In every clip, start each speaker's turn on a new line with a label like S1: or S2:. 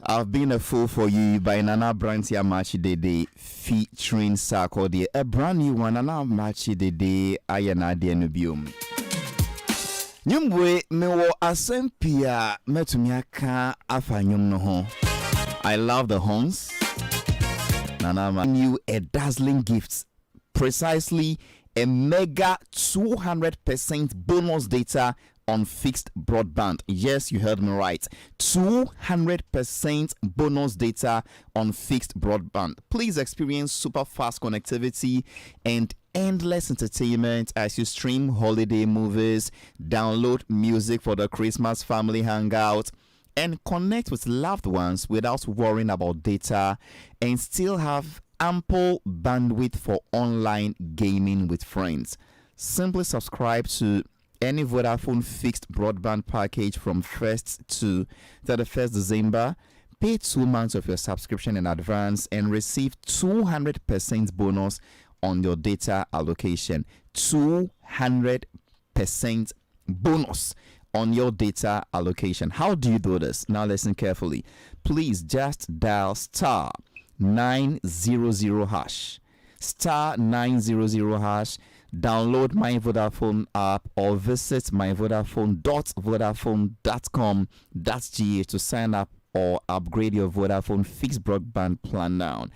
S1: I've been a fool for you by Nana Brantia Machi Dede featuring Sarkodie. A brand new one, Nana Machi Dede Ayana Dienubium. Nyumwe mewo asempia metumiaka afanyum no ho. I love the horns. Nana you a dazzling gift. Precisely a mega 200% bonus data on fixed broadband. Yes, you heard me right. 200% bonus data on fixed broadband. Please experience super fast connectivity and endless entertainment as you stream holiday movies, download music for the Christmas family hangout, and connect with loved ones without worrying about data, and still have ample bandwidth for online gaming with friends. Simply subscribe to any Vodafone fixed broadband package from 1st to 31st December. Pay 2 months of your subscription in advance and receive 200% bonus on your data allocation. 200% bonus on your data allocation. How do you do this? Now listen carefully. Please just dial star 900 hash. Star 900 hash. Download my Vodafone app or visit myvodafone.vodafone.com.gh to sign up or upgrade your Vodafone fixed broadband plan now.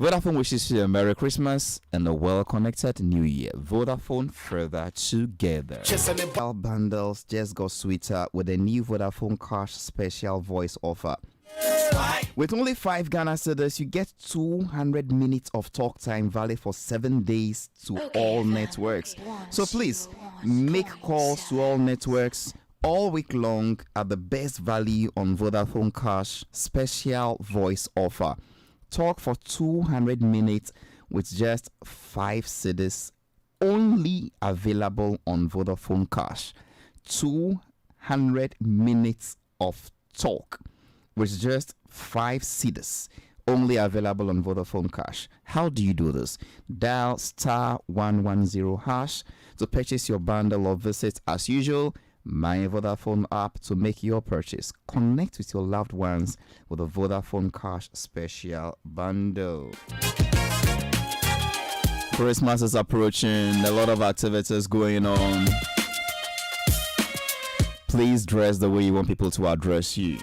S1: Vodafone wishes you a Merry Christmas and a well-connected New Year. Vodafone, further together. Our bundles just got sweeter with a new Vodafone Cash special voice offer. With only 5 Ghana cedis, you get 200 minutes of talk time valid for 7 days to all networks. So please, make calls to all networks all week long at the best value on Vodafone Cash special voice offer. Talk for 200 minutes with just 5 cedis, only available on Vodafone Cash. 200 minutes of talk with just 5 cedis, only available on Vodafone Cash. How do you do this? Dial star 110 hash to purchase your bundle or visit, as usual, my Vodafone app to make your purchase. Connect with your loved ones with a Vodafone Cash special bundle. Christmas is approaching, a lot of activities going on. Please dress the way you want people to address you.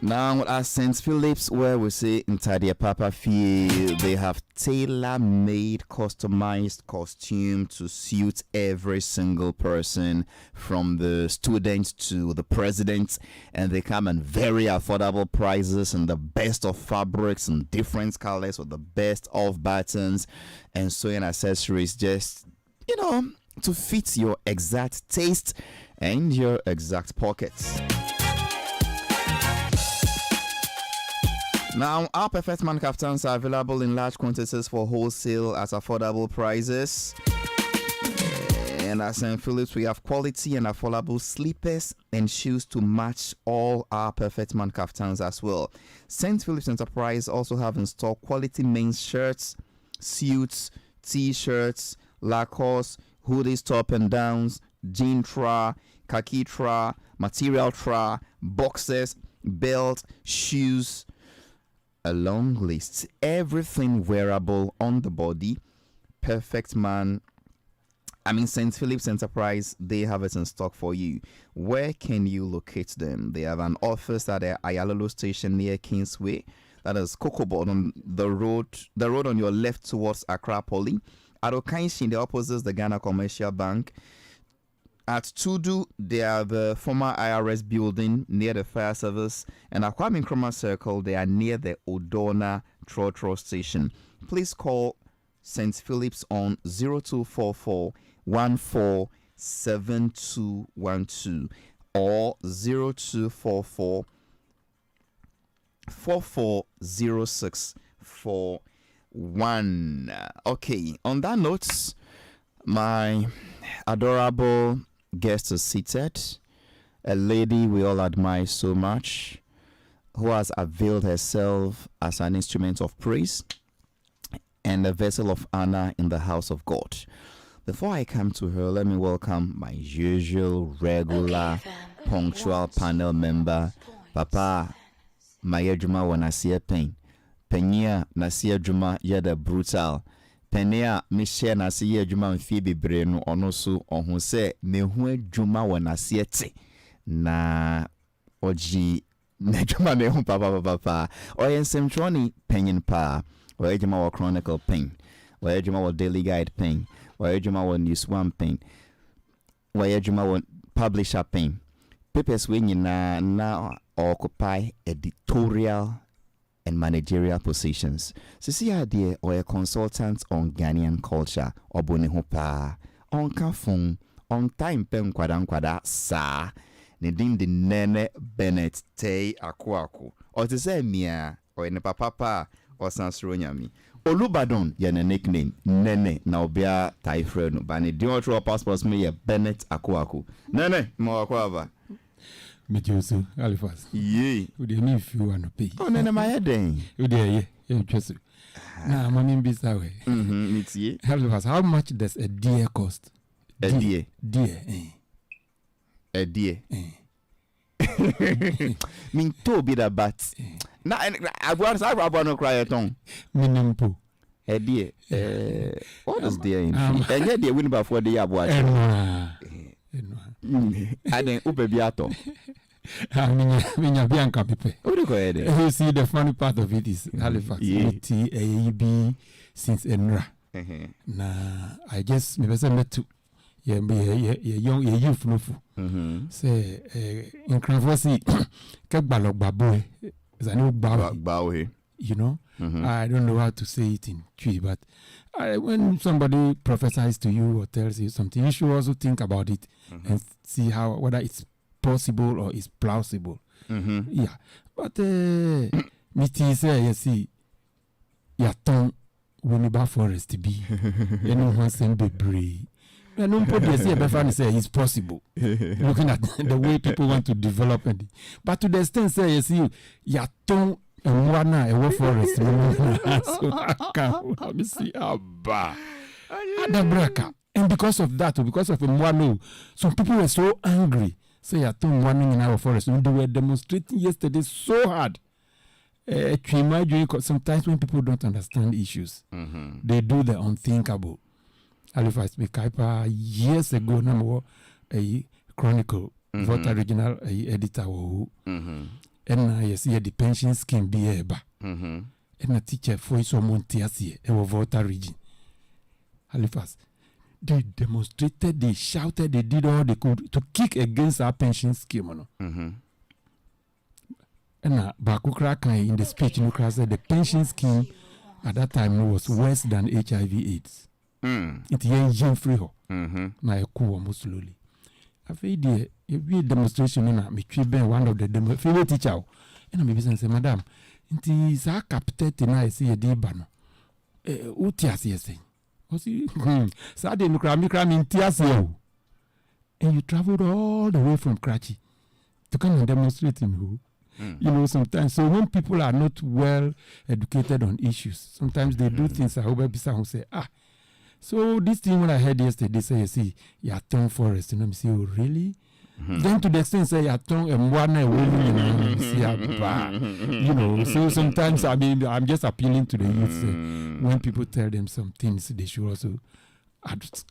S1: Now at St. Philip's, where we say in Tadia Papa Fee, they have tailor-made, customized costume to suit every single person, from the student to the president, and they come in very affordable prices and the best of fabrics and different colors with the best of buttons and sewing accessories, just to fit your exact taste and your exact pockets. Now, our Perfect Man kaftans are available in large quantities for wholesale at affordable prices. And at St. Philip's, we have quality and affordable slippers and shoes to match all our Perfect Man kaftans as well. St. Philip's Enterprise also have in stock quality men's shirts, suits, t-shirts, Lacoste, hoodies, top and downs, jean tra, khaki tra, material tra, boxers, belt, shoes, a long list. Everything wearable on the body. St. Philip's Enterprise, they have it in stock for you. Where can you locate them? They have an office at the Ayalolo station near Kingsway. That is Kokobod, on the road on your left towards Accra Poly. At Okainshi, the opposite the Ghana Commercial Bank. At Tudu, they are the former IRS building near the fire service, and at Kwame Nkrumah Circle, they are near the Odona Trotro station. Please call St. Philip's on 0244 147212 or 0244 440641. Okay, on that note, my adorable guest is seated, a lady we all admire so much, who has availed herself as an instrument of praise and a vessel of honor in the house of God. Before I come to her, let me welcome my usual, regular, punctual panel member, Papa ma yɛdwuma wɔ n'aseɛ pɛn panyin a n'aseɛ adwuma yɛ the brutal panyin a mehyɛ n'ase yɛ adwuma mfie bebree no ɔno so ɔho sɛ mehu adwuma wɔ n'aseɛ te na ɔgye n'adwuma mehu papa ɔyɛ nsɛmtwerɛ ne panyin paa ɔyɛ adwuma wɔ chronicle pain ɔyɛ adwuma wɔ daily guide pain ɔyɛ adwuma wɔ news one pain ɔyɛ adwuma wɔ publisher pain papers we nyinaa na occupy editorial and managerial positions. Sisi idea or a consultant on Ghanaian culture or boni hopa on kafung on time pen kwada sa nedin the nene Bennett Tay Akwaku or to say mia or in a papa or sansro nyami. Olubadon yana nickname nene na obia tai friend but ne diotro passports me Bennett Akwaku. Nene mo akwaba.
S2: Mejosu Halifax.
S1: Ye.
S2: Would you need few and pay?
S1: Oh, nene my head then.
S2: Would you just now, mommy be away.
S1: It's ye.
S2: Halifax, how much does a deer cost?
S1: A deer. A deer. Mean to be the bat. Now, I want to cry at home.
S2: Minimpo.
S1: A deer. What is deer in? And yet they win before the abuat. I didn't upebiato.
S2: I mean, Bianca Pipe.
S1: You
S2: see, the funny part of it is Halifax. T-A-E-B since Enra. Nah, I just met to young youth no say in Cranfossy, Kekbalok Baboe is a new Baboe. You know, I don't know how to say it in Twi, but when somebody prophesies to you or tells you something, you should also think about it and see whether it's possible or it's plausible. Yeah, but me say you see, yaton Winneba Forest to be, you know, once and be brave. And no problem say it's possible. Looking at the way people want to develop it, but to the extent say you see, yaton. And one a forest. So I can see Abba. And because of that, because of Mwano, some people were so angry. Say, I told one in our forest. They were demonstrating yesterday so hard. Sometimes when people don't understand issues, they do the unthinkable. Halifax Mikaipa years ago, number a chronicle, voter regional editor. And I see the pension scheme be eba. And a teacher for so Montiasi, a voter region. Halifax. They demonstrated, they shouted, they did all they could to kick against our pension scheme. And Bakukra in the speech, said the pension scheme at that time was worse than HIV/AIDS. It ain't free. My cool almost slowly. I've idea. You be a demonstration in a one of the favorite teacher. And I'm saying, Madam, it is a captain and I see a debano. Utias, yes. Saturday, no cram in Tiasio. And you traveled all the way from Kratchi to come and demonstrate in who. You know, sometimes. So when people are not well educated on issues, sometimes they do things. I hope people say, so this thing when I heard yesterday, say, you see, you're turn forest. And I'm saying, oh, really? Then to the extent say you're turn and one you know, so sometimes I mean, I'm just appealing to the youth. When people tell them some things, they should also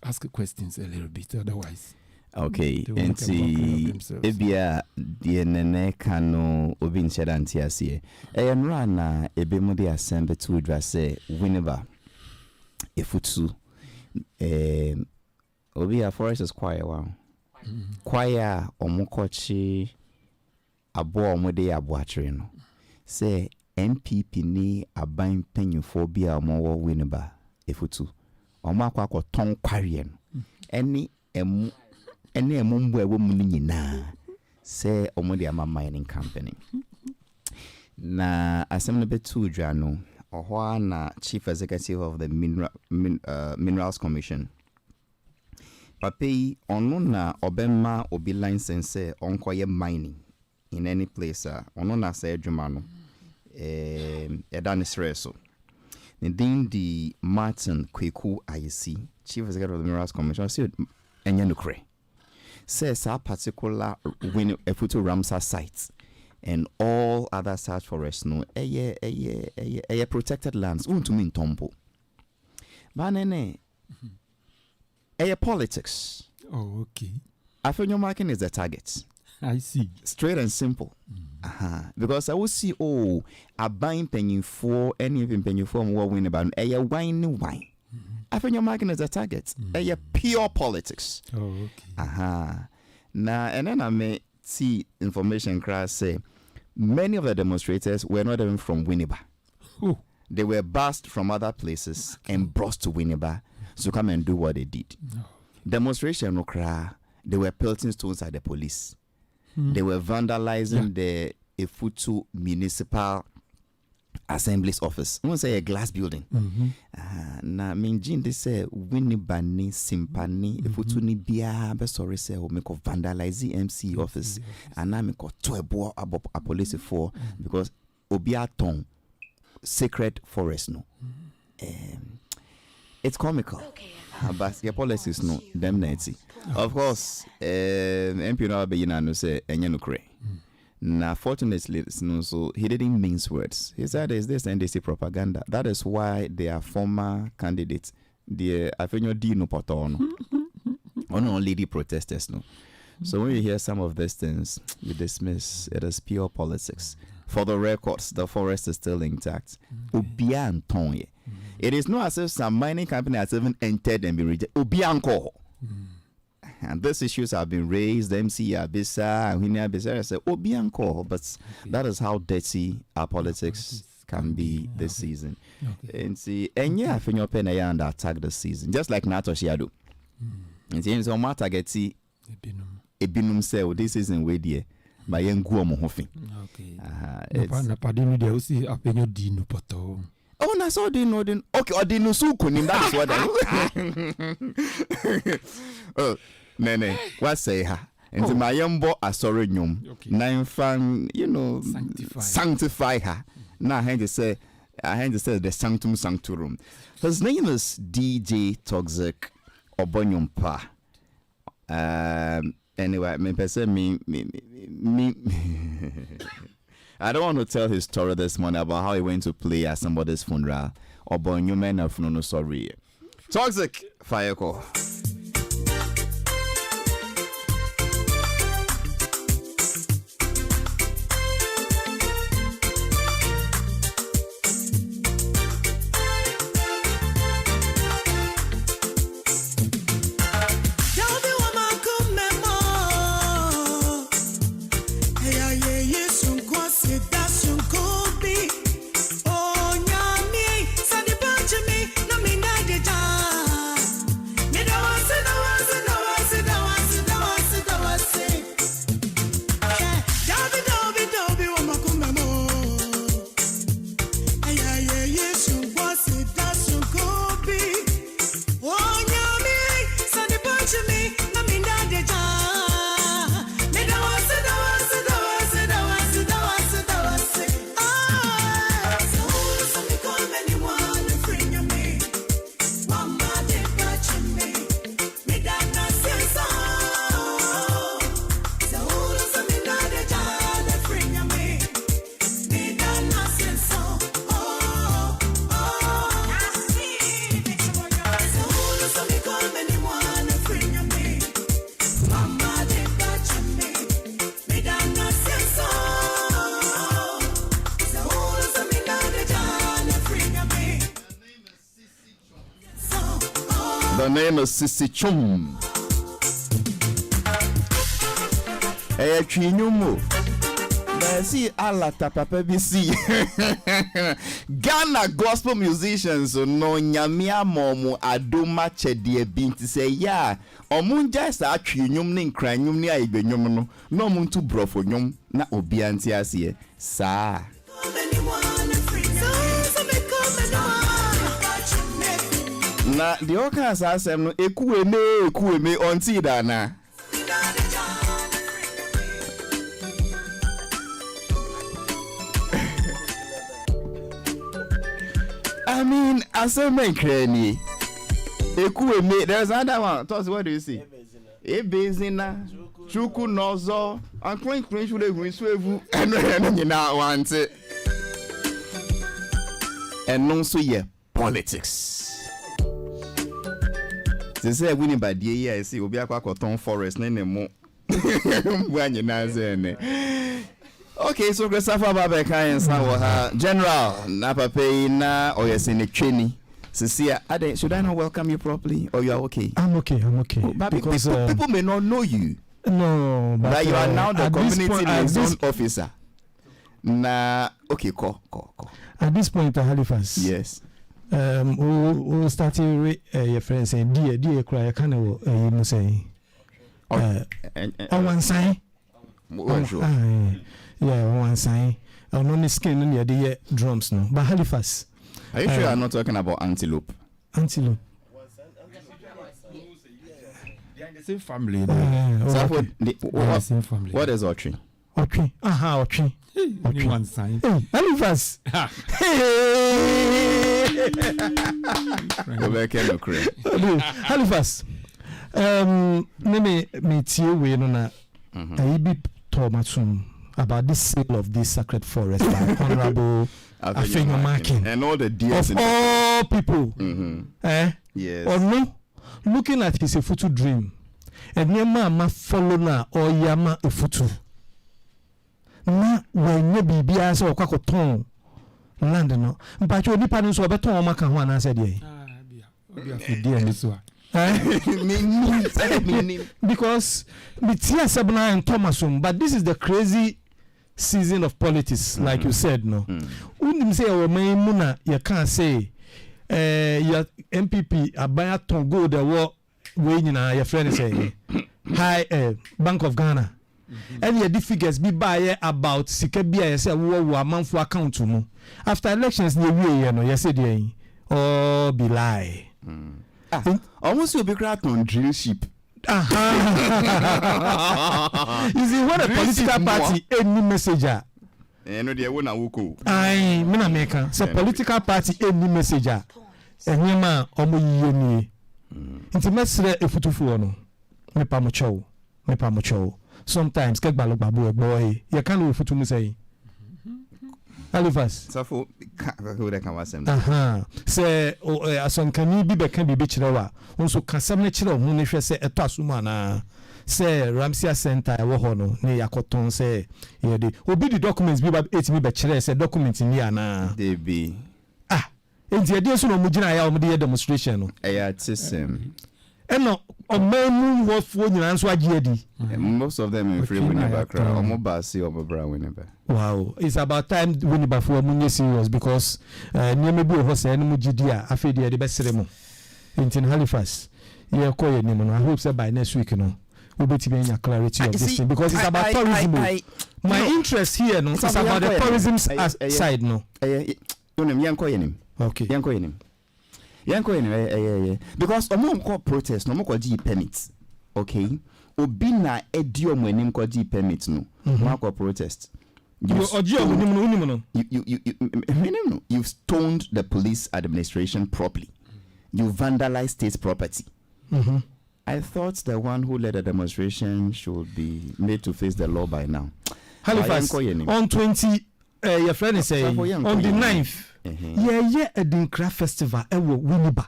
S2: ask questions a little bit. Otherwise,
S1: okay. And see, ebia the nene kano obin chedanti asie. And rana ebemodi assemble to address Winneba Efutsu. Obi a forest is quiet wow. Quiet omokochi abo omode aboatre no. Say NPP ni aban penyuphobia omo Winneba Efutsu. Omo akwa ton kware no. Eni emu mbo ewo mu nyina. Say omode ama mining company. Na asem betu dwa no. Na Chief Executive of the Minerals Commission. Papi ono na obema obi license onkoye mining in any place. Ono na say adwuma no edane sreso. Ndin di Martin Kweku IC, Chief Executive of the Minerals Commission, say enye nukre. Says a particular Efutsu Ramsar site. and all other such forests no a protected lands untumi ntompo banene a politics.
S2: Oh, okay.
S1: Afenyo marking is the target.
S2: I see.
S1: Straight and simple. Because I will see a buying penny for any even penny for more win about a wine. Afenyo marking is the target. A pure politics.
S2: Oh, okay.
S1: Now and then I may see information crash say many of the demonstrators were not even from Winneba.
S2: Oh.
S1: They were bussed from other places and brought to Winneba to come and do what they did.
S2: Oh.
S1: Demonstration no cry. They were pelting stones at the police. They were vandalizing the Efutu Municipal Assembly's office. I want to say a glass building. Na minjin they say Winneba simpani Efutu ni bia be sorry say o make vandalize MC office and na make to a police for because obiaton sacred forest no. It's comical. But your policies no them nancy. Of course, MP no be no say enye no kre. Now, fortunately, so he didn't mince words. He said, "Is this NDC propaganda?" That is why their former candidates, the Afenyo D no Potono, only the protesters no. So when you hear some of these things, you dismiss it as pure politics. For the records, the forest is still intact. Obiantonye. It is not as if some mining company has even entered and been rejected. Obianko. And these issues have been raised. MC Abisa, Winia Abisa say Obianko, but that is how dirty our politics can be this season. And see, and yeah, for your pen and attack this season, just like Natoshi Addo. And see, so matter get see ebinum say this season we dear. My young guamo hoffing. Okay. Oh, na so they know then. Okay, or they know so kunim. That is what I. Oh, nene, what say ha? And the my young boy a sorry nyum. Nine fan, you know, sanctify her. Now I had to say the sanctum sanctorum. His name is DJ Toxic Obonyum Pa. Anyway, me. I don't want to tell his story this morning about how he went to play at somebody's funeral. Or boy, new man of no sorry. Toxic fire call. The name is Sisi Chum. Chinyumu. See Alata Papa BC. Ghana gospel musicians no nyamia momu adoma chedie binti say ya omunja sa chinyum ni nkranyum ni aibenyum no no muntu brofo nyum na obianti ase sa na the oka sa asem no ekueme onti dana. I mean, as a man, cranny. There's another one. Toss, what do you see? A bezina. Chuku nozo and clean should have win swevu and you now want it. And no so yeah, politics. They say winning by the year, I see will be a cotton forest name more. When you now okay, so Christopher Babeka and Sawa General Napa pay na or yes in a training. Cecilia, should I not welcome you properly or you are okay?
S3: I'm okay.
S1: But because people may not know you.
S3: No,
S1: but you are now the community liaison officer. Nah, okay, call.
S3: At this point, Halifax.
S1: Yes.
S3: We'll start your friend saying, dear, cry, I can't know, you say. One sign. Yeah, one sign. I'm only skin near the drums now. But Halifax.
S1: Are you sure you are not talking about antelope?
S3: Antelope.
S2: They are in the same family.
S3: Same family.
S1: What is Otri?
S3: Otri. Otri.
S2: Only one sign.
S3: Hey, Halifax. Halifax. Me tell we no na. I be Thomasum about this sale of this sacred forest by Honorable Afenyomakin
S1: and all the deals
S3: of all people.
S1: Yes.
S3: Or no, looking at his future dream, and Yama ma follow na or Yama a futu. Na when you be as or Kakoton land no, but you nipa so beton or Makawana said ye. Because Mitia Sabna and Thomasum, but this is the crazy season of politics, like you said, no. Wouldn't say our main muna, you can't say your MPP abaya ton go the war when your friend say high Bank of Ghana. And the figures be by about Sikabia say war month for account to mo. After elections near you know, you said or be lie.
S1: Almost will be cracked on drill ship.
S3: You see, what a political party any messenger.
S1: No, they won't wuku.
S3: I America. So political party any messenger. And yema omo yeni. Inti mesre efutufu ono. Me pa mo chow. Sometimes kek balok babu boy. You can't efutu mu say. Halifax.
S1: So for who they can wasem.
S3: Say ason kani bi be kan bi chirewa. Onso kasam ne chire hu ne hwe se eto asuma na. Say Ramsia Center wo ho no ne yakoton say ye de obi the documents bi ba 8 mi be chire say document ni ana.
S1: They be.
S3: Enti ade so no mu gina ya o mu de demonstration no.
S1: Tisem.
S3: Eno omanu wofo nyina nso agye adi.
S1: Most of them in free Winneba crowd. Omo basi omo bra Winneba.
S3: Wow, it's about time Winneba for munye serious because niam bi ho say no mu gidi a afedi de be sere mo. Enti Halifax ye koye ni mo no. I hope say by next week no we be nya clarity of this thing because it's about tourism. My interest here no is about the tourism side no. Okay.
S1: Because omo protest no mo ko di permit. Okay. Obi na edio mo enim ko di permit no. Mo ko protest. You've stoned the police administration properly. You vandalized state property. I thought the one who led the demonstration should be made to face the law by now.
S3: Halifax on 20 your friend is saying on the 9th. A Dinkra festival Winneba.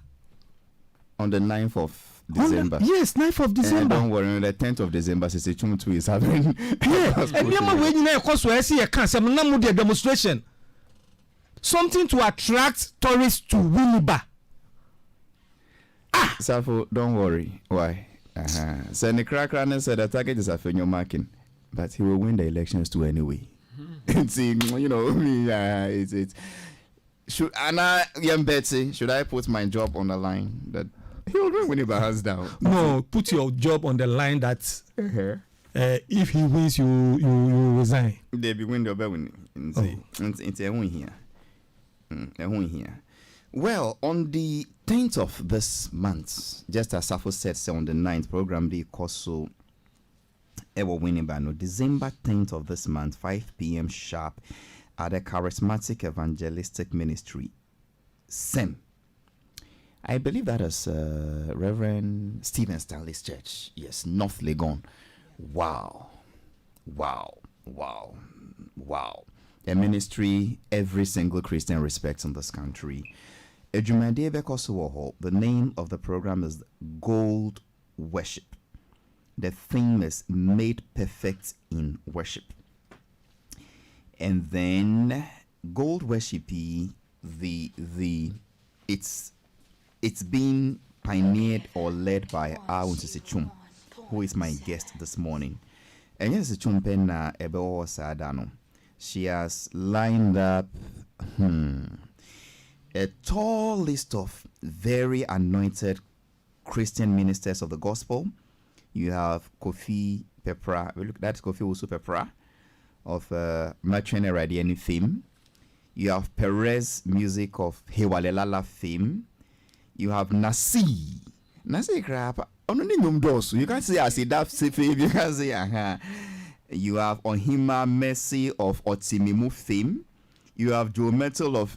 S1: On the 9th of December.
S3: Yes, 9th of December.
S1: Don't worry, the 10th of December is having.
S3: And you demonstration. Something to attract tourists to Winneba.
S1: Safo, don't worry. Why? So the cracker said the target is Afenyomakin, but he will win the elections too anyway. See, it's should Anna young Betsy, should I put my job on the line that he will win Winneba hands down?
S3: No, put your job on the line that if he wins, you resign.
S1: They be win the win. It's a win here. A win here. Well, on the 10th of this month, just as Safo said, so on the 9th program, the Koso Ewo Winneba, no, December 10th of this month, 5 p.m. sharp, at the Charismatic Evangelistic Ministry, SEM. I believe that is Reverend Stephen Stanley's church. Yes, North Legon. Wow. A ministry every single Christian respects in this country. The name of the program is Gold Worship. The theme is Made Perfect in Worship. And then Gold Worship, it's being pioneered or led by Awun Chum, who is my guest this morning. And yes, Chum Penna Ebo Sadano. She has lined up a tall list of very anointed Christian ministers of the gospel. You have Kofi Pepra, that's Kofi Usu Pepra of Materne Radiani fame. You have Perez Music of Hewalelala fame. You have Nasi Krapa. You can say I see that fame. You can say You have Ohima Mercy of Otimimu fame. You have Joe Metal.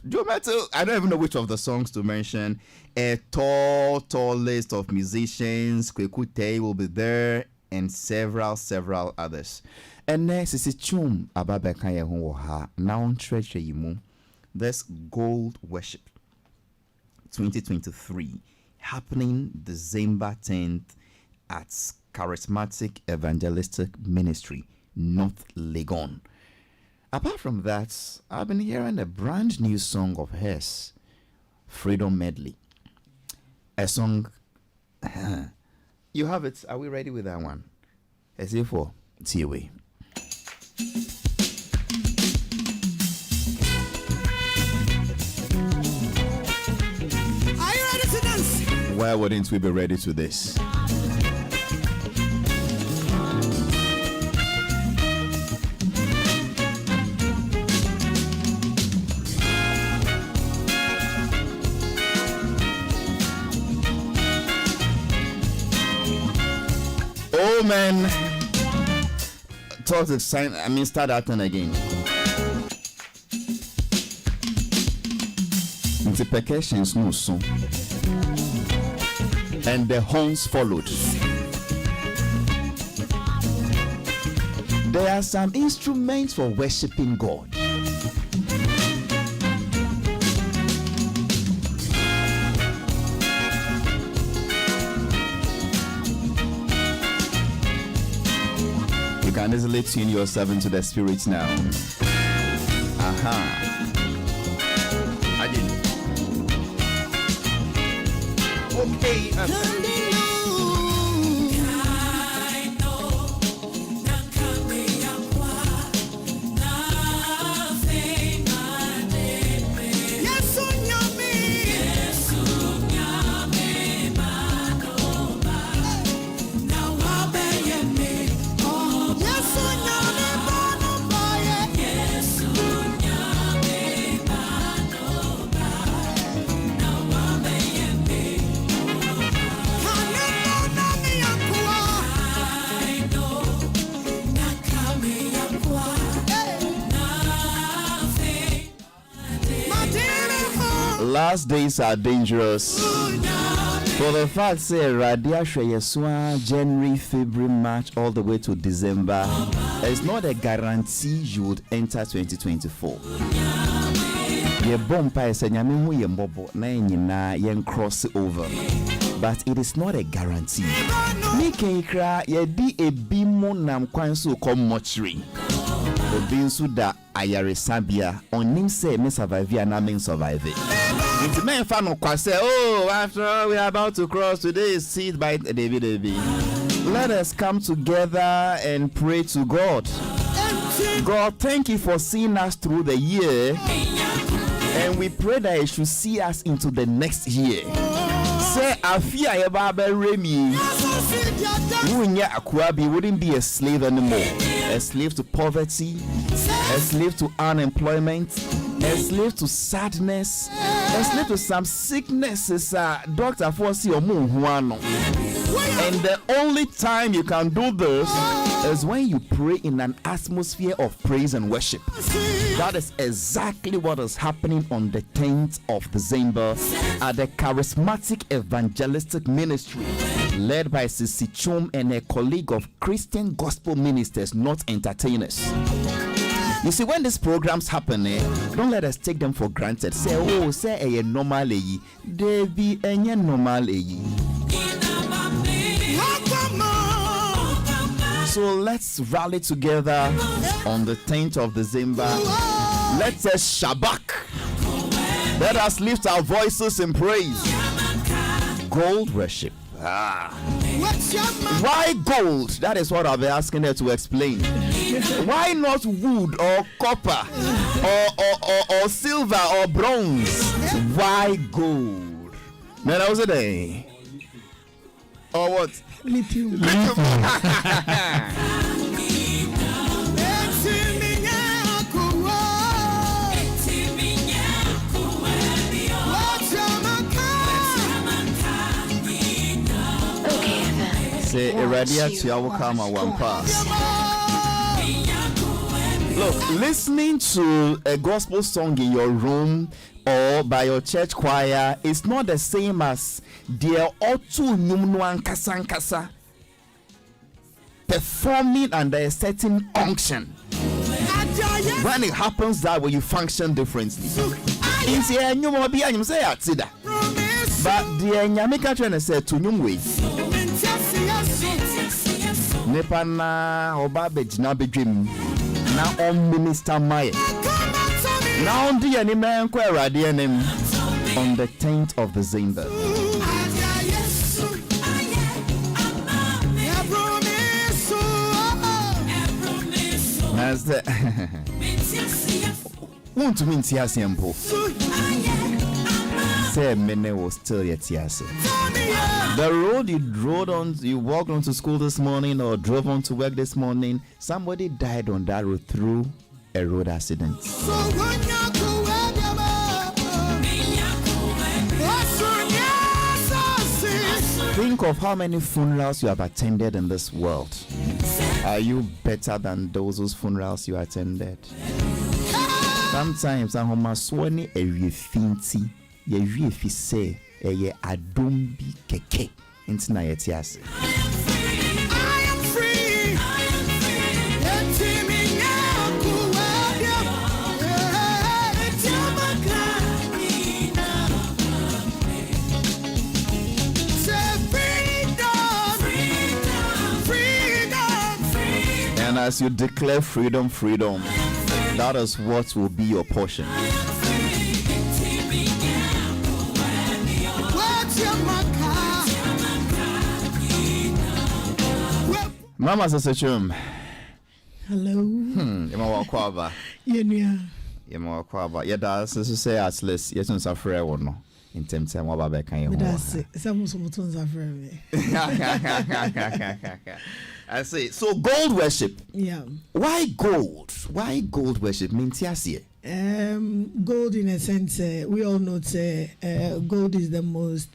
S1: I don't even know which of the songs to mention. A tall list of musicians. Kwekute will be there, and several others. And next is Chum Ababekaya Hoha. Now treasure you. This Gold Worship 2023 happening December 10th at Charismatic Evangelistic Ministry, North Legon. Apart from that, I've been hearing a brand new song of hers, Freedom Medley. A song, you have it. Are we ready with that one? As if for TOA.
S4: Are you ready to dance?
S1: Why wouldn't we be ready to this? Oh man, start that one again. The percussions no song, and the horns followed. There are some instruments for worshiping God. You can easily tune yourself into the spirits now. I did. Okay. Last days are dangerous. For the fact say Radia Sheyeswa January, February, March, all the way to December, it's not a guarantee you would enter 2024. Ye bompa esenyame hu ye mbobo na enyina yen cross over, but it is not a guarantee. Nike kra ye di ebi mo nam kwan so come mortuary. Obi nso da ayaresabia onim say me survive na me survive. It's men fan no kwase, oh, after all we are about to cross, today is seed by David. Let us come together and pray to God. God, thank you for seeing us through the year, and we pray that you should see us into the next year. Say afia yeba remi wunya akwabi wouldn't be a slave anymore. A slave to poverty, a slave to unemployment, a slave to sadness, a slave to some sicknesses. Doctor foresee or moon. And the only time you can do this is when you pray in an atmosphere of praise and worship. That is exactly what is happening on the 10th of December at the Charismatic Evangelistic Ministry, led by Sissy Chum and a colleague of Christian gospel ministers, not entertainers. You see, when these programs happen, don't let us take them for granted. Say, oh, say a normal they be a normal So let's rally together on the 10th of December. Let us shabak. Let us lift our voices in praise. Gold worship. Why gold? That is what I'll be asking her to explain. Why not wood or copper or silver or bronze? Why gold? Man, that was a day. Or what?
S3: Lithium.
S1: Say Iradia to our Kama one pass. Look, listening to a gospel song in your room or by your church choir is not the same as dear Otu Numnuan Kasankasa performing under a certain unction. When it happens that way, you function differently. But the Nyamika trainer said to Nyumwe Nepana Obabej Nabijim now on Minister Maya. Now the animal on the 10th of December. As the want to mean Tiasimpo. Say many was still yet Tiasi. The road you walked onto school this morning or drove on to work this morning, somebody died on that road through a road accident. Think of how many funerals you have attended in this world. Are you better than those whose funerals you attended? Sometimes I'm sworn a refinti, ye refise, a adumbi keke, into Nayetias. I am free. And as you declare freedom, freedom, that is what will be your portion. Mama Sasachum.
S3: Hello.
S1: Yama Wakwaba. Yama Wakwaba. Yada, so say at least, yes, on Safra or no. In terms of what I can you.
S3: That's it. Some Sumutons are very.
S1: I say, so gold worship.
S3: Yeah.
S1: Why gold? Why gold worship? Means yes,
S3: gold in a sense, we all know gold is the most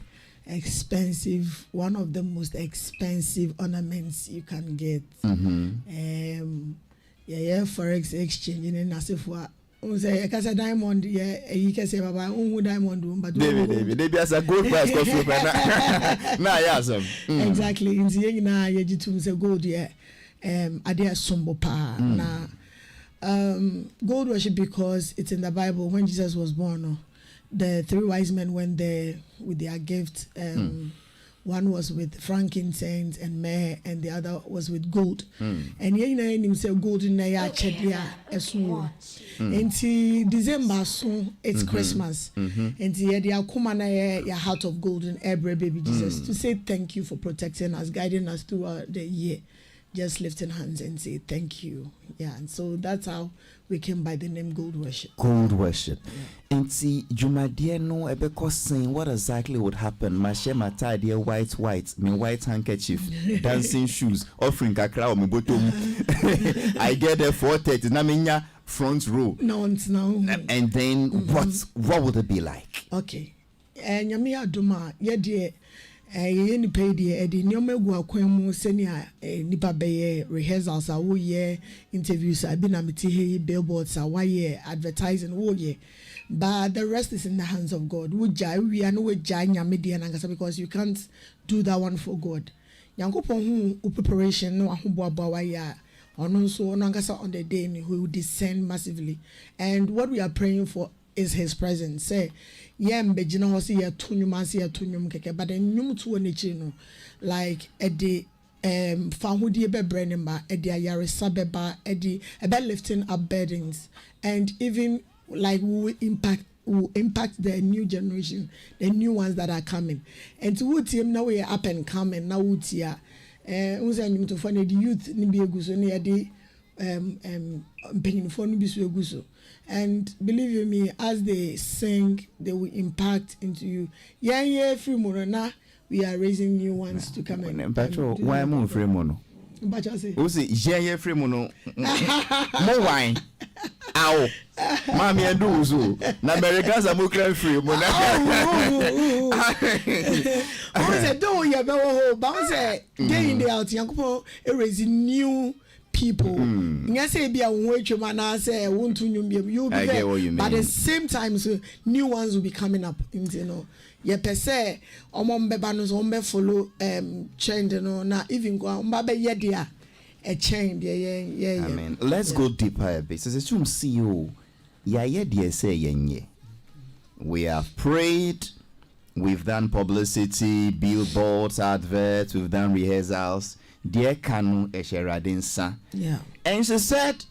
S3: expensive, one of the most expensive ornaments you can get. Forex exchange in as if what say I can diamond, you can say baba diamond, but
S1: maybe as a gold price goes
S3: exactly in the na yejitum say gold adia sombo pa na gold worship because it's in the Bible. When Jesus was born, the three wise men went there with their gift. One was with frankincense and myrrh, and the other was with gold. And him say gold in there chedia esu. And December soon it's Christmas. And they are come your heart of gold and every baby Jesus to say thank you for protecting us, guiding us throughout the year. Just lifting hands and say thank you. Yeah, and so that's how we came by the name Gold Worship.
S1: Gold Worship. And see, Jumadia no ebe saying what exactly would happen. Mashe mata dear white, me white handkerchief, dancing shoes, offering kakra o me bottom. I get there 4:30. Na minya front row.
S3: No.
S1: And then what would it be like?
S3: Okay. And Yami Aduma,
S4: Any pay the Nyoma Quemo senior nipa be rehearsals are all year interviews. I've been a billboards are 1 year advertising all year. But the rest is in the hands of God. We are no jai media because you can't do that one for God. Yankopon who preparation no ahubwa on the day who will descend massively. And what we are praying for is his presence. Say mbejina ho se ya tunyum keke, but enyum to no like edi fahudie bebre ne ma edi ayaresa beba edi ebe lifting up burdens, and even like will impact the new generation, the new ones that are coming. And to what team now we are up and coming now utia unza to find the youth ni bi eguso ni edi mpanyinfo ni bi so eguso. And believe you me, as they sing, they will impact into you. Yeah, free mono. We are raising new ones to come in.
S1: Patrol, why am free mono?
S4: But I say,
S1: who say, yeah, free mono? More wine. Ow, Mammy, I do so. Now, Americans are more free mono.
S4: I said, don't you ever bounce day in the out, young raising new people. Say be a wait man say won't you be there, but at the same time so new ones will be coming up, you know. Yeah, per se bebanos follow change, you know, now even go dia a change. Yeah.
S1: I mean, let's go deeper a bit. So it's CEO. Yeah, say yenye. We have prayed, we've done publicity, billboards, adverts, we've done rehearsals. Dear Kanu Esheradinsa.
S4: Yeah.
S1: And she said,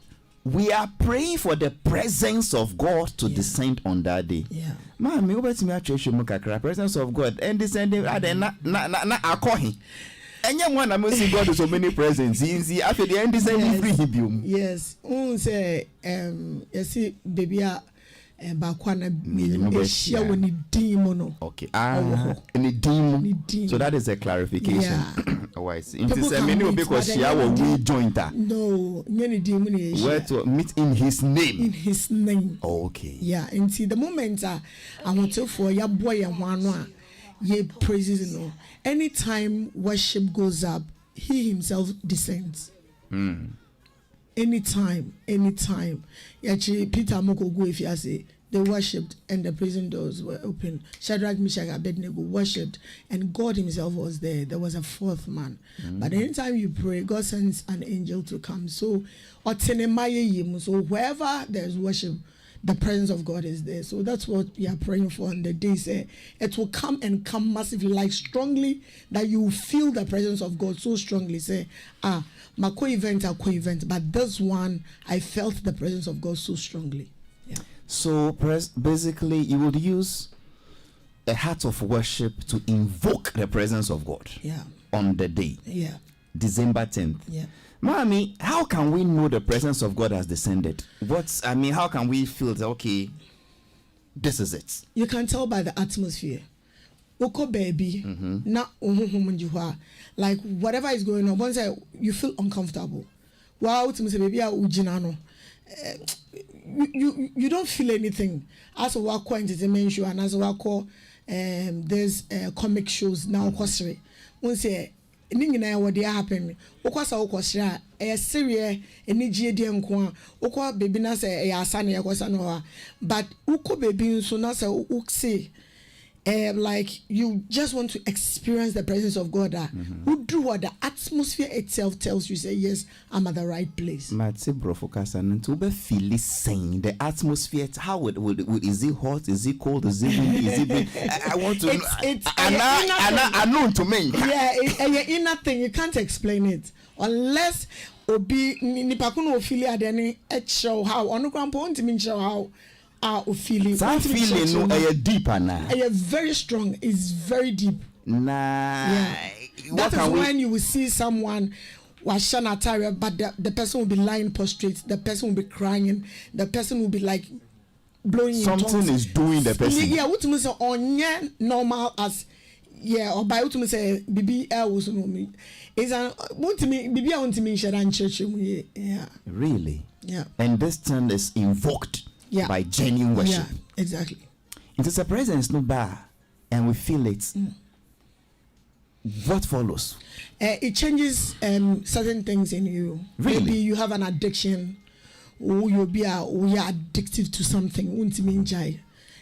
S1: we are praying for the presence of God to descend on that day.
S4: Yeah.
S1: Man, me over to me actually presence of God and descending na akohi. And young one, I'm see God with so many presents. See, after the end, descending free him.
S4: Yes. Say, you see, baby, bakwana eshia woni demon.
S1: Okay. Any demon. So that is a clarification.
S4: Yeah.
S1: Oh, I see. It is a many because she will join that.
S4: No, any demon.
S1: Where to meet in his name.
S4: In his name.
S1: Okay.
S4: Yeah, and see the moment I want to for your boy and one ye praises, you know. Anytime worship goes up, he himself descends. Anytime. Actually, Peter Mokogu, if you say, they worshipped and the prison doors were open. Shadrach, Meshach, Abednego worshipped and God himself was there. There was a fourth man. But anytime you pray, God sends an angel to come. So, wherever there's worship, the presence of God is there. So that's what we are praying for on the day. Say it will come and come massively, like strongly, that you feel the presence of God so strongly. Say, my co-event, but this one, I felt the presence of God so strongly. Yeah.
S1: So basically, you would use a heart of worship to invoke the presence of God.
S4: Yeah.
S1: On the day.
S4: Yeah.
S1: December 10th.
S4: Yeah.
S1: Mommy, how can we know the presence of God has descended? How can we feel that, okay, this is it?
S4: You can tell by the atmosphere. Oko baby, like whatever is going on, once you feel uncomfortable. Wow, baby, you don't feel anything. As a walk entertainment show and as a walk there's comic shows now. Once ningina what they happen okwasa okwosira serious enigye die nko okwa baby na say asane yakwasa no but ukọ baby nso na say ukse like you just want to experience the presence of God. Who do what the atmosphere itself tells you, say yes, I'm at the right place.
S1: Matse bro focus and to be feel saying the atmosphere, how would is it hot, is it cold, is it wind, is it I want to I know to me.
S4: Yeah, it's an inner thing, you can't explain it unless obi nipakuno feel adeni show how on grandpa ntimi show how feeling.
S1: That feeling no deeper now.
S4: Very strong. It's very deep.
S1: Nah.
S4: Yeah. That is when you will see someone washana attire, but the person will be lying prostrate. The person will be crying. The person will be like blowing.
S1: Something is doing the person.
S4: Yeah. What you say on normal as or by what you say bibi was no me. Is an what to me bibi want to me share and church. Yeah.
S1: Really.
S4: Yeah.
S1: And this term is invoked. Yeah. By genuine worship.
S4: Yeah, exactly.
S1: It is a presence no bar, and we feel it. what follows?
S4: It changes certain things in you.
S1: Really?
S4: Maybe you have an addiction, or you're addicted to something.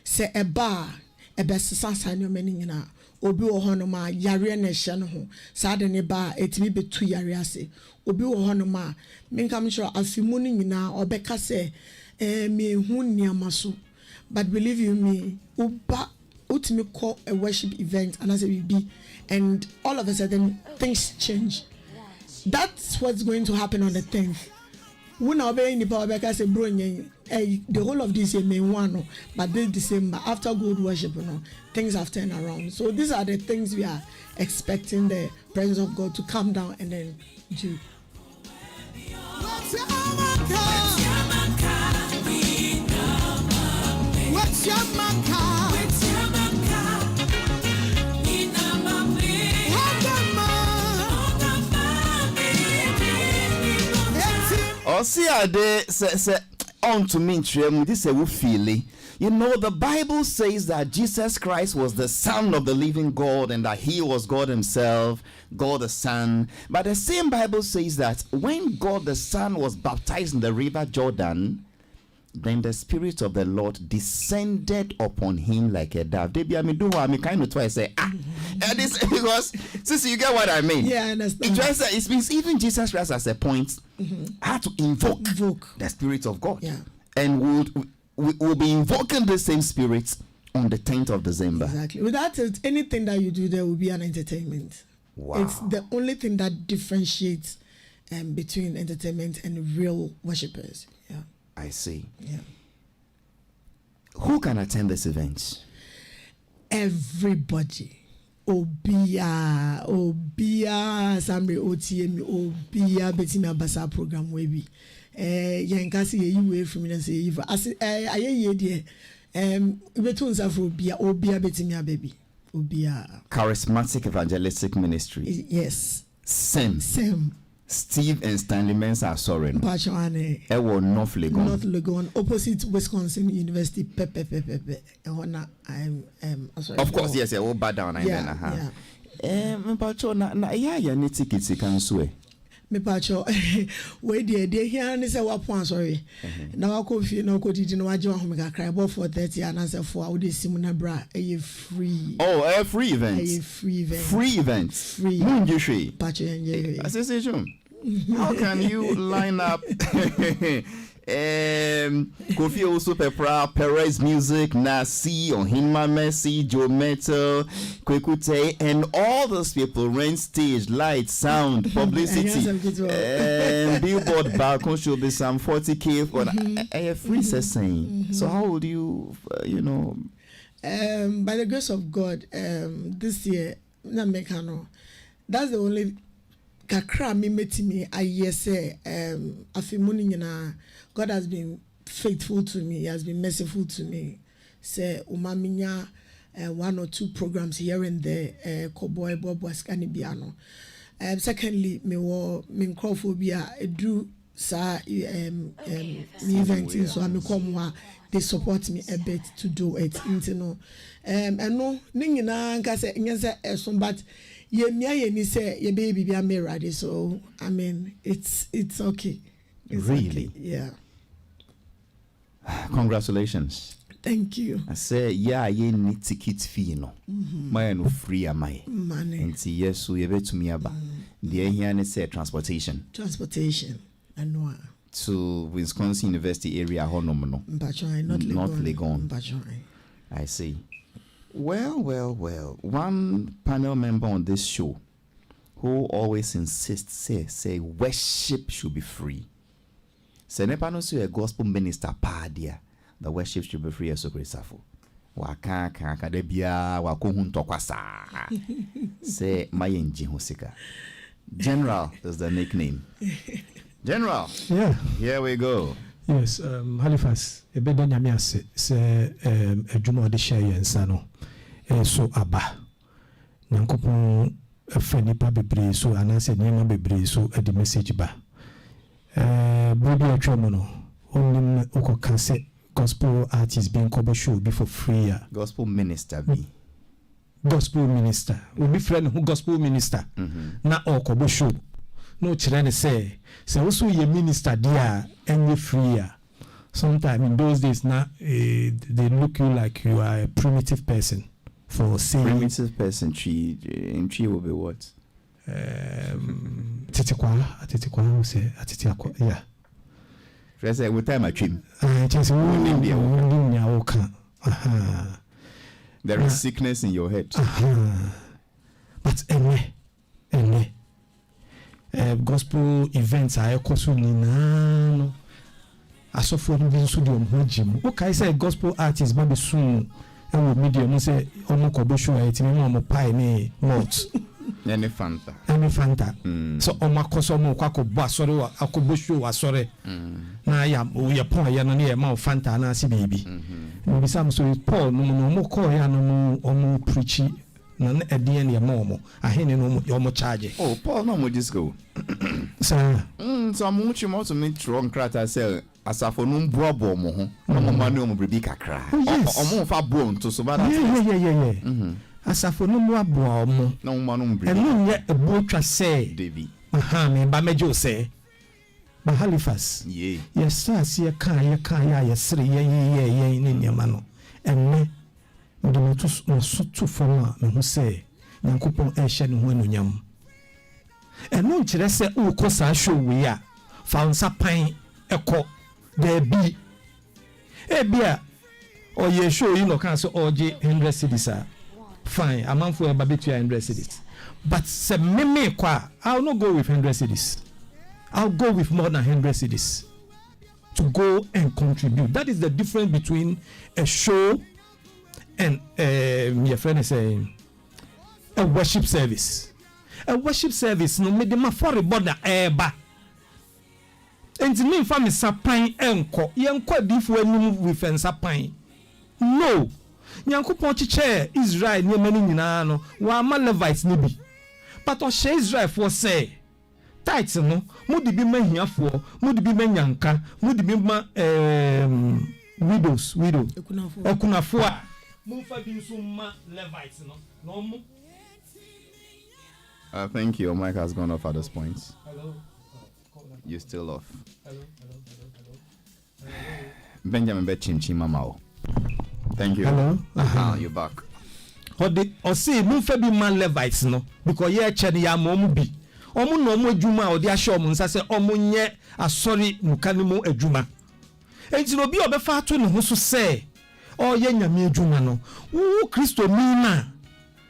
S4: Say a bar, a best sasa no meaning na obi wo hono ma yare na hye no ho saade ne ba etimi betu yare ase obi wo hono ma menkam sure afimu no nyina obeka se me hu niama so, but believe you me uba utimi call a worship event and as it be, and all of a sudden things change. That's what's going to happen on the 10th. When I be in the power back, I say, bro, the whole of this year may one, but this December after good worship, things have turned around. So these are the things we are expecting the presence of God to come down and then do. What's your
S1: See, say on to me, this is a feeling. You know, the Bible says that Jesus Christ was the Son of the living God and that he was God himself, God the Son. But the same Bible says that when God the Son was baptized in the river Jordan, then the Spirit of the Lord descended upon him like a dove. I kind of twice say, and this because since you get what I mean.
S4: Yeah, I understand.
S1: It means even Jesus Christ as a point had to invoke the Spirit of God.
S4: Yeah.
S1: And we'll be invoking the same Spirit on the 10th of December.
S4: Exactly. Without it, anything that you do there will be an entertainment.
S1: Wow.
S4: It's the only thing that differentiates between entertainment and real worshippers. Yeah.
S1: I see.
S4: Yeah.
S1: Who can attend this event?
S4: Everybody. Obia, Samre OTM, Obia, Bettina Basa program, maybe. Yankasi, you way from me and say, I hear dear. Between Obia, Bettina baby. Obia.
S1: Charismatic Evangelistic Ministry.
S4: Yes.
S1: Same. Steve and Stanley Mensah sorry. Ewo North Legon.
S4: North Legon, opposite Wisconsin University.
S1: Of course, yes, I will back down.
S4: Yeah.
S1: Mpacho na ya ni tickets kan so e.
S4: Me pacho we dey here ni say wa pon sorry. Na wa ko fie na ko didi na wa je wa home kakra about 4:30 and answer for we dey sim na bra e free.
S1: Oh, a free event.
S4: Free
S1: event.
S4: Free.
S1: Munju shey.
S4: Pacho enjoy.
S1: Association. How can you line up Kofi also Pepra, Perez Music, Nasi, Ohima Messi, Joe Metal, Kwekute, and all those people rent stage, light, sound, publicity, and billboard balcony should be some 40K for a free session. So how would you,
S4: by the grace of God, this year, that's the only kakra me metimi ayese afimuni nyina. God has been faithful to me. He has been merciful to me. Say umaminya 1 or 2 programs here and there. Koboy Bob Waskani Biano. Secondly, me mincrophobia edu sa event so I come they support me a bit to do it. And no ningina nka se nyense esom but ye mia ye ni say ye baby be ready. So I mean it's okay. It's
S1: really?
S4: Okay. Yeah.
S1: Congratulations.
S4: Thank you.
S1: I say ye need ticket fee no. My no free am I.
S4: Money.
S1: And see yes so ye bet to me aba. The here ne say transportation.
S4: I know.
S1: To Wisconsin University area honom no.
S4: Not
S1: Legon. I see. Well. One panel member on this show who always insists say worship should be free. Say nepa no so a gospel minister pa dia. The worship should be free as so grateful. Waka de bia wako hu ntokwasa. Say mayenji hosika. General is the nickname. General.
S3: Yeah.
S1: Here we go.
S3: Yes, Halifax. Ebeda nyame ase se adwuma de share yensa no. So aba. Nyankopon afani pa bebre so anase nyama bebre so the message ba. Body atwamo no. Only uko say gospel artists being cover show be for free.
S1: Gospel minister be.
S3: gospel minister. We be friend who gospel minister. Na okobo show. No chirene say also ye minister there and you free. Sometimes in those days now they look you like you are a primitive person for saying
S1: primitive person. Chi will be what?
S3: Titikwa who say atitikwa yeah.
S1: First say with time I trim. There is sickness in your head.
S3: But gospel events are also no. As of when we should do gym. Okay, say gospel artist maybe soon. And with medium say omo show it me omo pie ne malt.
S1: Any Fanta.
S3: So omo koso omo kwako bo asore akobo show asore. Na ya we pon ya no ne ma Fanta na si baby. We some so Paul no mo call ya no omo preachy na edin ya ma omo. Ahene no omo charge.
S1: Oh, Paul no mo disco.
S3: Sir.
S1: So I'm much more to meet wrong crata say asafo no mboabo mo ho. Omo ma no omo brebi kakra. Omo fa bone to so bad.
S3: Yeah. Asafo no mboabo omo.
S1: Na omo ma no brebi.
S3: Eno ye ebo twa say.
S1: David.
S3: Me ba mejo say. Ba Halifax.
S1: Yeah.
S3: Yes, sir, see ya yesre ye ni nyama no. Emme me do to so to forma me hu say Nyankopon e hye ne ho anunyam. Eno nkyere se ukosa show we a fa nsa pan ekọ there be ebia oye show you no kan so oje 100 cedis fine amanfo e ba betu 100 cedis but se me kwa I'll not go with 100 cedis. I'll go with more than 100 cedis to go and contribute. That is the difference between a show and your friend is saying a worship service. A worship service no me de ma for border eba. Enti me fa me sapan enko. Yenko adifo anim with sapan. No. Nyankopon chiche Israel ne mani nyina no wa ma Levites ne bi. But o she Israel for say tithes no mudi bi mahiafo mudi bi manyanka mudi bi ma widow ekunafo a mumfa bi nso ma Levites no mo.
S1: Thank you. Your mic has gone off at this point.
S3: Hello.
S1: You're still off.
S3: Hello.
S1: Benjamin Betchimchi Mamao. Thank you.
S3: Hello.
S1: You're back.
S3: Or say mumfa bi ma Levites no because ye che ya mo bi. Omo no mo adwuma odi ahye omo nsa se omo nye asori nukane mo adwuma enti no bi obefa ato ne ho so se o ye nyame adwuma no wo Kristo mi na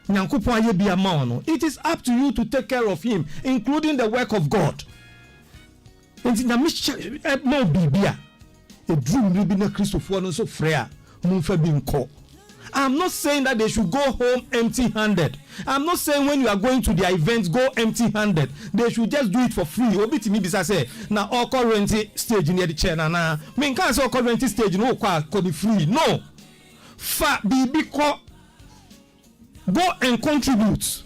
S3: Nyankopon aye bia ma ono. It is up to you to take care of him, including the work of God. Enti na mo bibia e drum bi na Kristofo no so frɛ a mumfa bi nko. I'm not saying that they should go home empty-handed. I'm not saying when you are going to their events, go empty-handed. They should just do it for free. Obi timi bisa say na all current stage near the chair na. Me can't say all current stage no kwa free. No. Fa bibi ko go and contribute.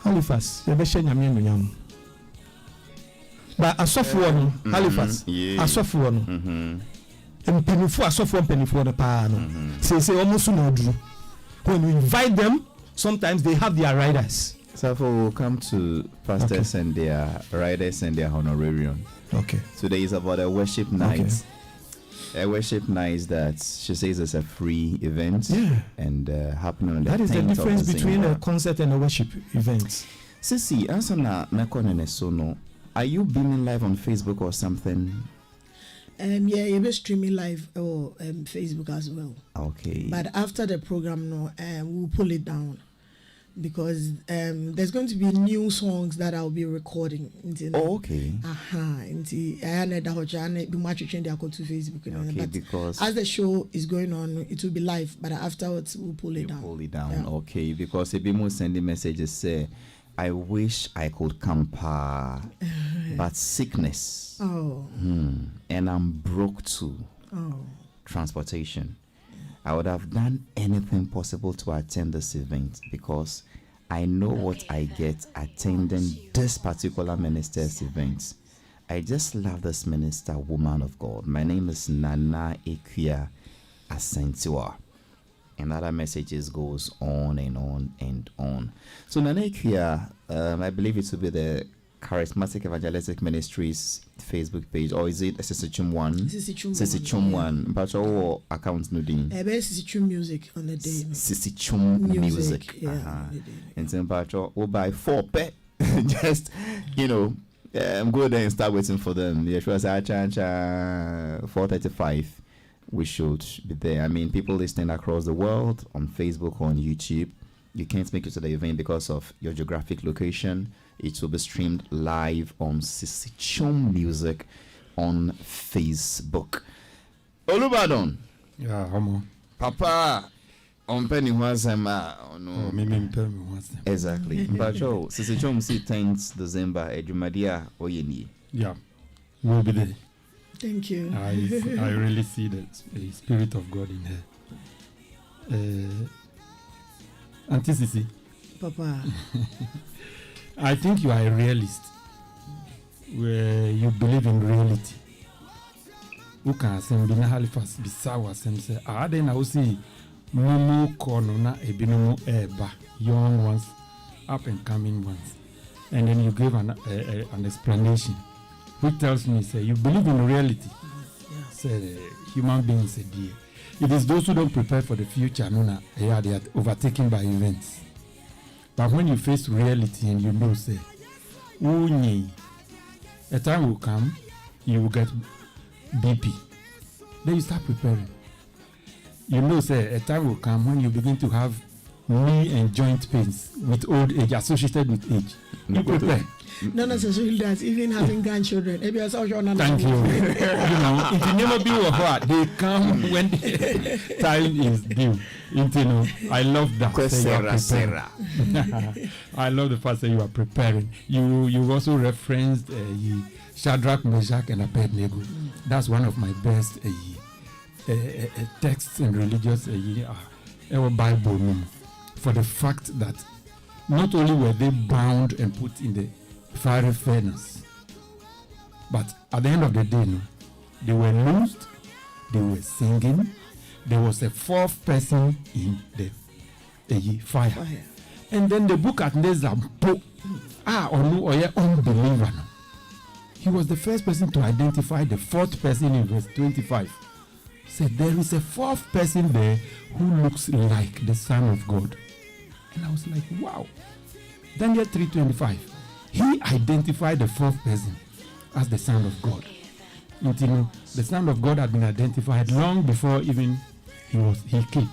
S3: Halifax, you be share nyame nyam. Ba asofo no Halifax. Asofo no. Penifo asofo penifo the pa no. Say almost no do. When we invite them, sometimes they have their riders.
S1: So we'll come to pastors and their riders and their honorarium.
S3: Okay.
S1: Today is about a worship night. Okay. A worship night that she says is a free event.
S3: Yeah.
S1: And happening on the 10th.
S3: That is the difference between a concert and a worship event.
S1: Sisi, answer na mekone sono. Are you beaming live on Facebook or something?
S4: Yeah, you'll be streaming live or Facebook as well.
S1: Okay.
S4: But after the program, we'll pull it down because there's going to be new songs that I'll be recording.
S1: Oh, okay.
S4: I know that be much change to Facebook.
S1: Okay,
S4: but
S1: because
S4: as the show is going on, it will be live. But afterwards, we'll pull it down.
S1: Pull it down.
S4: Yeah.
S1: Okay, because if people sending messages say, I wish I could come but sickness.
S4: Oh.
S1: And I'm broke too.
S4: Oh.
S1: Transportation. I would have done anything possible to attend this event because I know what I get attending this particular minister's event. I just love this minister, woman of God. My name is Nana Ekia Asentiwa. and other messages goes on and on and on. So Nanekia, I believe it will be the Charismatic Evangelistic Ministries Facebook page, or is it Sisichum one? Sisichum one. But all accounts no din.
S4: Sisichum music on the day.
S1: Sisichum music.
S4: Yeah.
S1: And then but we'll buy 4 pet. Just go there and start waiting for them. Yeah, sure. 4:35. We should be there. I mean, people listening across the world on Facebook, on YouTube. You can't make it to the event because of your geographic location. It will be streamed live on Sisichum Music on Facebook. Olubadon.
S2: Yeah, homo.
S1: Papa. On penny was no. Exactly. But Sisichum see 10th December. Edumadia Oyeni.
S2: Yeah, we'll be there.
S4: Thank you.
S2: I really see the Spirit of God in her. Auntie Sisi.
S4: Papa.
S2: I think you are a realist, where you believe in reality. Who can say in Halifax bisawa say then I will see Momo Kono na ebinomo eba young ones, up and coming ones, and then you give an explanation, which tells me say you believe in reality. Say human beings a dear. It is those who don't prepare for the future, they are overtaken by events. But when you face reality and you know, say, a time will come, you will get BP. Then you start preparing. You know, say, a time will come when you begin to have knee and joint pains with old age, associated with age. You prepare.
S4: Not necessarily that, even having grandchildren.
S2: Thank you. It will never be what they come when the time is due. I love that. I love the fact that you are preparing. You also referenced Shadrach, Meshach, and Abednego. That's one of my best texts in religious Bible. For the fact that not only were they bound and put in the fiery furnace, but at the end of the day, they were loosed, they were singing. There was a 4th person in the fire. And then the book at Nezampo, unbeliever. He was the first person to identify the 4th person in verse 25. Said there is a 4th person there who looks like the Son of God. And I was like, wow. Daniel 3:25. He identified the 4th person as the Son of God. The Son of God had been identified long before even he came.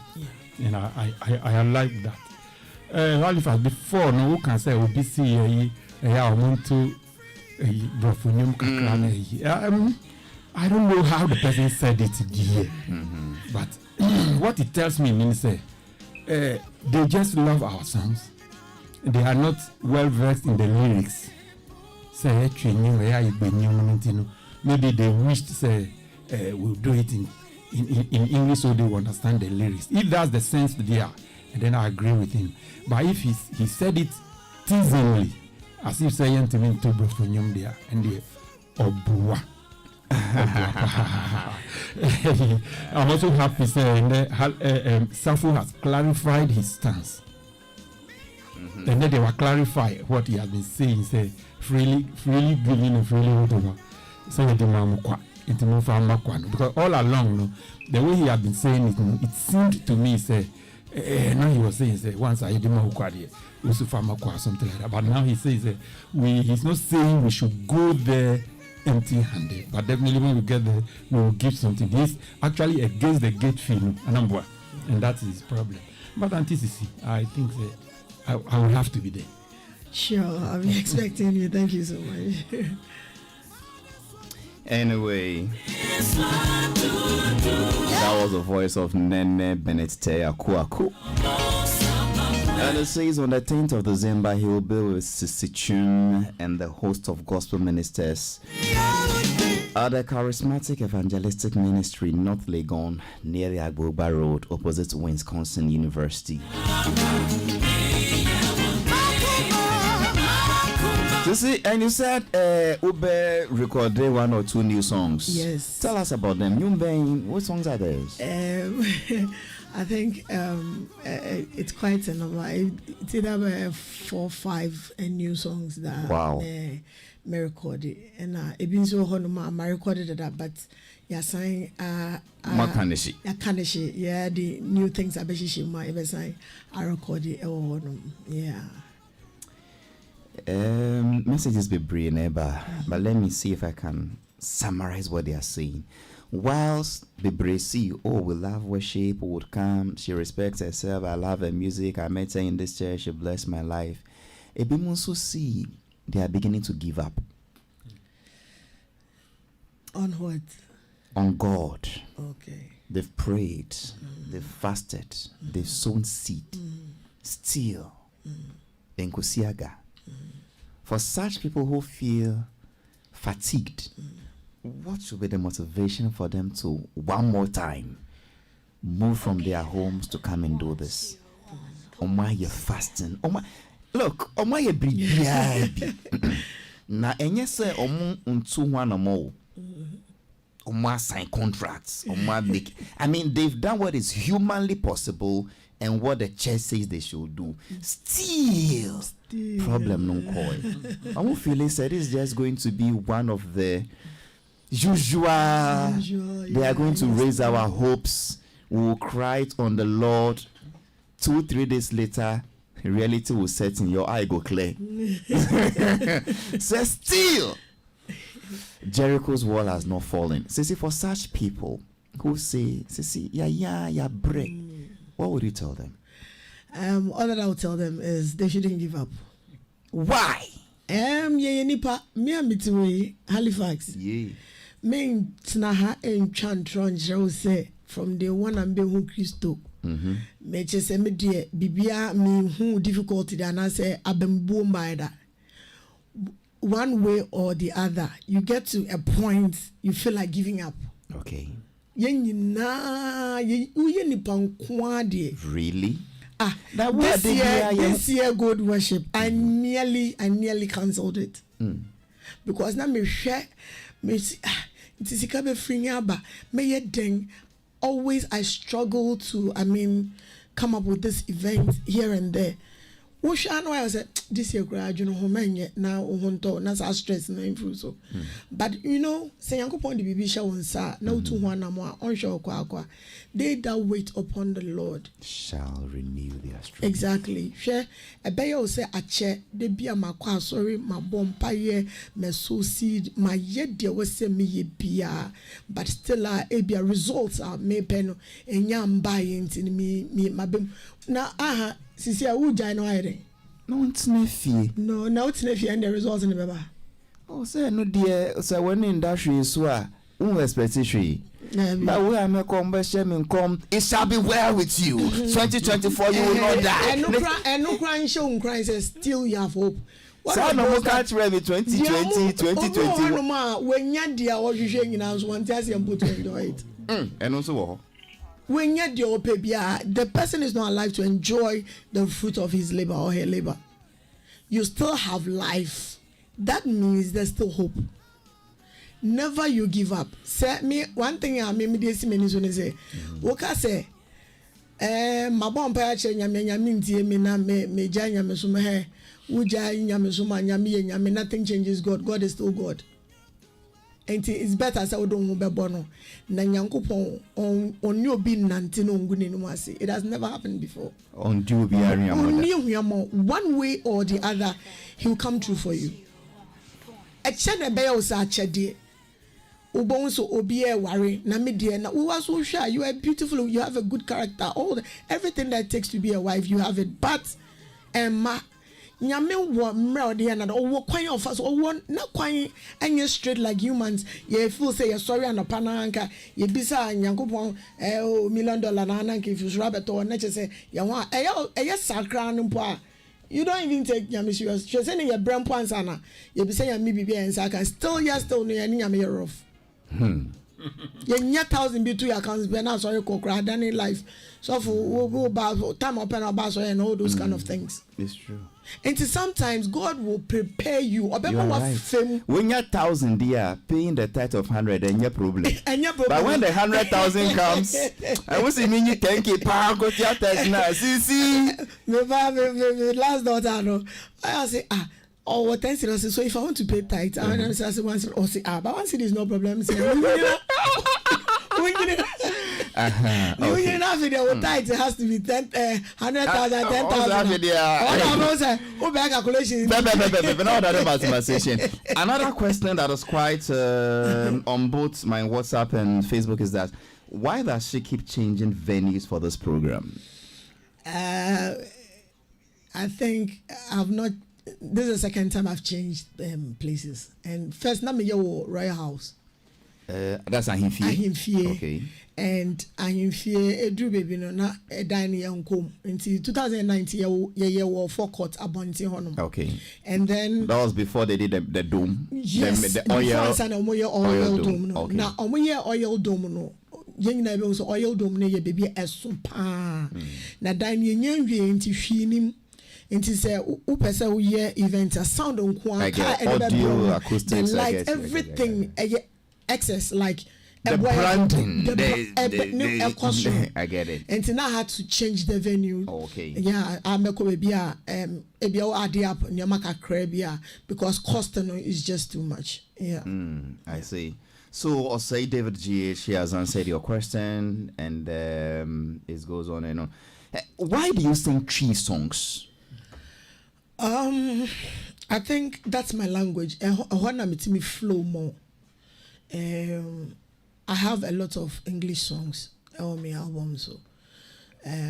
S2: Yeah. And I like that. Halifax, before no one can say OBC I want to I don't know how the person said it here. But what it tells me means they just love our songs. They are not well versed in the lyrics. Maybe they wished we'll do it in English so they will understand the lyrics. If that's the sense they are, and then I agree with him. But if he said it teasingly, as if saying to me to Brofonium there and the Obua. I'm also happy saying that Safu has clarified his stance. And then they will clarify what he has been saying, say freely giving and freely whatever. Because all along, the way he had been saying it, it seemed to me, now he was saying, once I did something like that. But now he says, he's not saying we should go there empty-handed, but definitely when we get there, we will give something. He's actually against the gate fee, and that's his problem. But Auntie Sisi, I think I will have to be there.
S4: Sure, I'll be expecting you. Thank you so much.
S1: Anyway, that was the voice of Nene Bennett Akuaku. And it says on the 10th of December, he will be with Sisichum and the host of gospel ministers at the Charismatic Evangelistic Ministry, North Legon, near the Agboba Road, opposite Wisconsin University. see, and you said Ube recorded 1 or 2 new songs.
S4: Yes.
S1: Tell us about them. What songs are those?
S4: I think it's quite a number. It's either 4 or 5 new songs that me recorded, and it been so hard. I recorded that, but yeah, saying
S1: Makanishi.
S4: Yeah, the new things I bet you might ever say I recorded. Yeah.
S1: Messages be brilliant, neighbor, but let me see if I can summarize what they are saying. Whilst the Bresi, we love worship, would come, she respects herself, I love her music, I met her in this church, she blessed my life. Ebimunso see they are beginning to give up.
S4: On what?
S1: On God.
S4: Okay.
S1: They've prayed, they've fasted, they've sown seed. Still, Enkosiaga. For such people who feel fatigued, what should be the motivation for them to one more time move from their homes to come and do this? Oma you're fasting. Look, Oma you be na enye se omu untu one more. Oma sign contracts. Oma make. I mean, they've done what is humanly possible and what the church says they should do. Still. Problem no call. I won't feel it said it's just going to be one of the usual. They are going to raise our hopes. We will cry on the Lord. 2-3 days later, reality will set in. Your eye go clear. So still, Jericho's wall has not fallen. See, for such people who say, yeah, break. What would you tell them?
S4: All that I would tell them is they shouldn't give up.
S1: Why?
S4: Nipa me Halifax.
S1: Yeah.
S4: Me tnaha enchantron say from the one and be who Christo. Me chese me die bibia me who difficulty and I say abembu by that. One way or the other, you get to a point you feel like giving up.
S1: Okay.
S4: Really? This year good worship, I nearly cancelled it. Because now me share always I struggle to come up with this event here and there. Which I know I said this year graduate now na stress no improve so. But say yanko point the baby show on sa now to one more on show kwa they that wait upon the Lord
S1: shall renew their strength.
S4: Exactly. Share a bear say a chair de be my kwa sorry my bompaye me so seed my yet there was say me ye bia but still a results are me pen and yam buying in me my bim now Sisi who join no hiding?
S1: No, it's nefi.
S4: No, it's nefi and the results in the paper.
S1: Oh, say no dear. So when in industry is expectation. But we are not come. It shall be well with you. 2024, you will not die.
S4: And no crying show crying says still you have hope.
S1: So no catch me 2020, 2021.
S4: When you're dear, what you saying in house one test and put into it.
S1: And also.
S4: When you're the person is not alive to enjoy the fruit of his labor or her labor. You still have life. That means there's still hope. Never you give up. Say me one thing I made me say. What I say? My bomb patch and yaminti me janya me sume uja nyame suma nyame nothing changes God. God is still God. And it's better as I don't be born. Nanyankopon on your bin nantino nguni nwase. It has never happened before.
S1: On
S4: one way or the other, he will come true for you. A chene be o sa chede. Ubonso obi e worry na me de na we was so sure you are beautiful, you have a good character, everything that it takes to be a wife, you have it. But Emma nyame wo mra de na wo kwan of us wo na kwan anye straight like humans ye feel say you're sorry and pananka ye bisa nyankopon $1 million na ananka if you rabbit or na say ye wa sakra no po you don't even take nyame serious she say your brand points ana ye bisa nyame bibia ensa can still no nyame rough You need 1,000 be 2 accounts, but now sorry, Kokra, done in life. So for we'll go time open our bass and all those kind of things.
S1: It's true.
S4: And sometimes God will prepare you. Or
S1: You are right. When you're 1,000, dear, paying the tithe of 100, and your problem. But when the 100,000 comes, I was in you 10K pound, got your tithe now. See.
S4: My last daughter, I say, oh, what thanks to us. So if I want to pay tithe, I want to say once, or say, but once it is no problem. You know, the tithe has to be 100,000, 10,000.
S1: Another question that is quite on both my WhatsApp and Facebook is that why does she keep changing venues for this program?
S4: I think I've not. This is the second time I've changed places. And first, na me Royal House.
S1: That's Ahimfie. Okay.
S4: And Ahimfie Edru baby no na dining yankom until 2019 ye were forecourt abonti honum.
S1: Okay.
S4: And then
S1: that was before they did the dome.
S4: Yes. The oil dome. No.
S1: Okay.
S4: Now oil dome no. Yen na be so oil dome ne ye baby eso pa. Na dining nyanwie nti hwinim. Nti say upese wo ye event a sound on kwa
S1: audio acoustics,
S4: the light, everything excess like
S1: the branding,
S4: I
S1: get it.
S4: And now I had to change the venue.
S1: Okay.
S4: Yeah, I make maybe add up nyamaka crabia because cost is just too much. Yeah.
S1: I see. So I'll say David GH has answered your question, and it goes on and on. Why do you sing tree songs?
S4: I think that's my language. I want me flow more. I have a lot of English songs on my album, so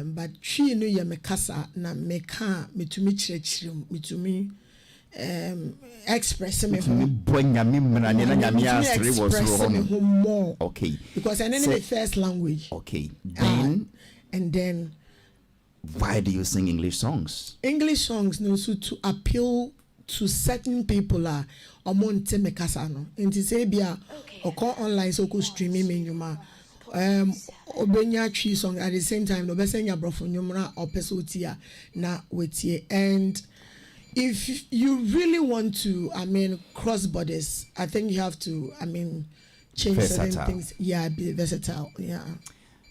S4: but she knew ya me kasa na me ka me to me chire me to me express me more.
S1: Okay,
S4: because I know the first language.
S1: Okay, then
S4: and then
S1: why do you sing English songs?
S4: English songs no so to appeal to certain people are omonte me kasa no nti say bia oko online so ko streaming me nyuma obenya twi song at the same time no be senya brofo nyumra opesotia na wetie. And if you really want to cross borders, I think you have to change
S1: versatile.
S4: Certain things. Yeah, be versatile. Yeah.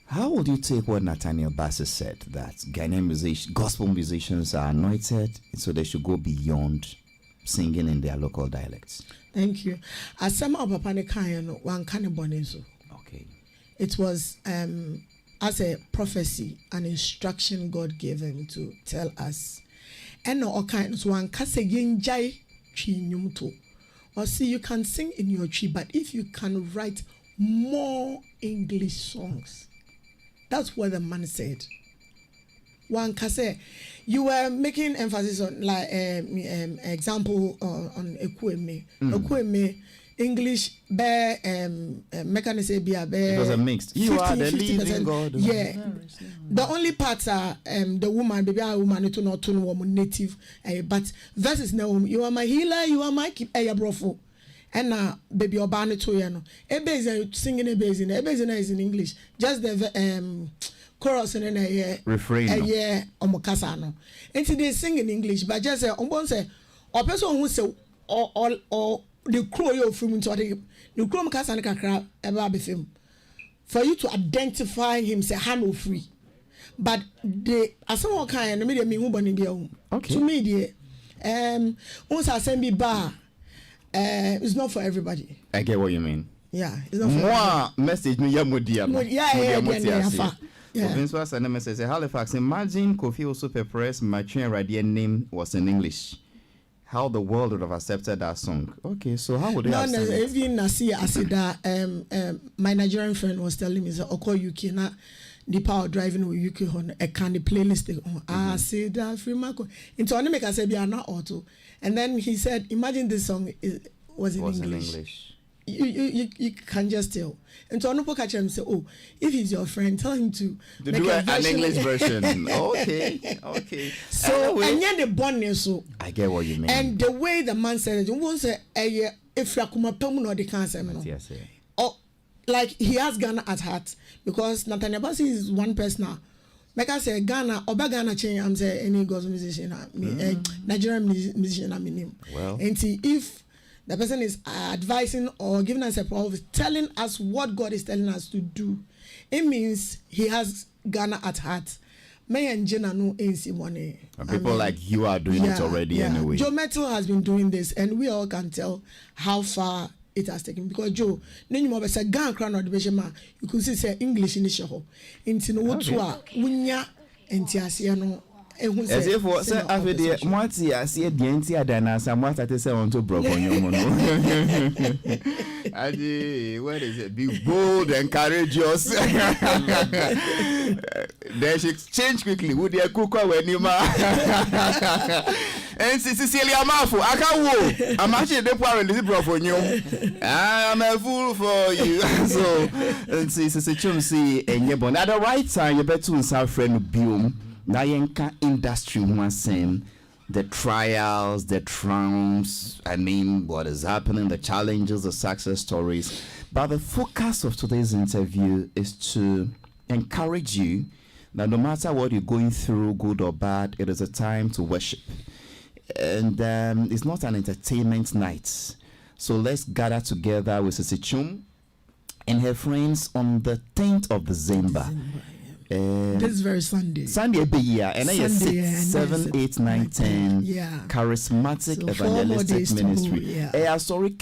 S1: How would you take what Nathaniel Bassey said, that Ghanaian gospel musicians are anointed, so they should go beyond singing in their local dialects?
S4: Thank you. As some of Papanekayano, one kind of bonezo.
S1: Okay.
S4: It was as a prophecy, an instruction God gave him to tell us. And no kind of one kasegin jai chi nyumto. Or see, you can sing in your tree, but if you can write more English songs. That's what the man said. One can say, you were making emphasis on like example on Ekweme. Ekweme English bear mechanism be
S1: it was a mixed. You are the living God.
S4: Yeah. The only parts are the woman, baby, a woman to not turn woman native, but verses no, you are my healer, you are my keep brofo. And now, baby, or banner to you. Ebe is singing a basin. Ebe is in English. Just the chorus and a
S1: refrain.
S4: Yeah, omokasano. And today sing in English, but just say, or person who say, or the crow you film into the crow kasan kakra eba film. For you to identify him, say hand free. But the as someone kind of media me who bunny be
S1: okay.
S4: To me, the once I send me bar. It's not for everybody.
S1: I get what you mean.
S4: Yeah, it's not for everybody.
S1: Message me
S4: Yeah.
S1: Vince send a message. Halifax, imagine Kofi Super Press, my train radio name was in English. How the world would have accepted that song. Okay, so how would they have sung it?
S4: Even I see that my Nigerian friend was telling me that Oko UK na the power driving with UK on a candy playlist on I say that free Marco. Into only make I say be not auto. And then he said, imagine this song was in English. You can just tell. And so Onupo catch him say, oh, if he's your friend, tell him to make
S1: do an English version. Okay.
S4: So and then the bonus. So
S1: I get what you mean.
S4: And the way the man said it, you won't say if you come up no the cancer.
S1: Yes.
S4: Oh, like he has Ghana at heart because Nathaniel Bassey is one person now. Like I say, Ghana, Oba Ghana change. I'm saying any gospel musician, Nigerian musician, I mean.
S1: Well,
S4: and see if the person is advising or giving us a problem, telling us what God is telling us to do, it means he has Ghana at heart. May and Jenna no ANC money.
S1: People like you are doing it already anyway.
S4: Joe Metal has been doing this, and we all can tell how far it has taken because Joe, name of a gun crown or the you could see say English in the show. Into no what wunya and Tiasiano.
S1: As if what say after the once I see the entire dana somewhat at the sound to broke on your mono. Adi, what is it? Be bold and courageous. Then she exchange quickly. Would you cook when you ma? And Cecilia Mafu, I can't walk. I'm actually the power in this bro for you. I'm a fool for you. So, and see, see, and you're born at the right time. You better to our friend Bium. Now yenka industry one same the trials, the triumphs, I mean what is happening, the challenges, the success stories. But the focus of today's interview is to encourage you that no matter what you're going through, good or bad, it is a time to worship. And it's not an entertainment night. So let's gather together with Sisi Chum and her friends on the 10th of December.
S4: This very Sunday
S1: be here, and I 6, 7, 8, 9, 10.
S4: Yeah,
S1: charismatic so evangelistic ministry. Sorry,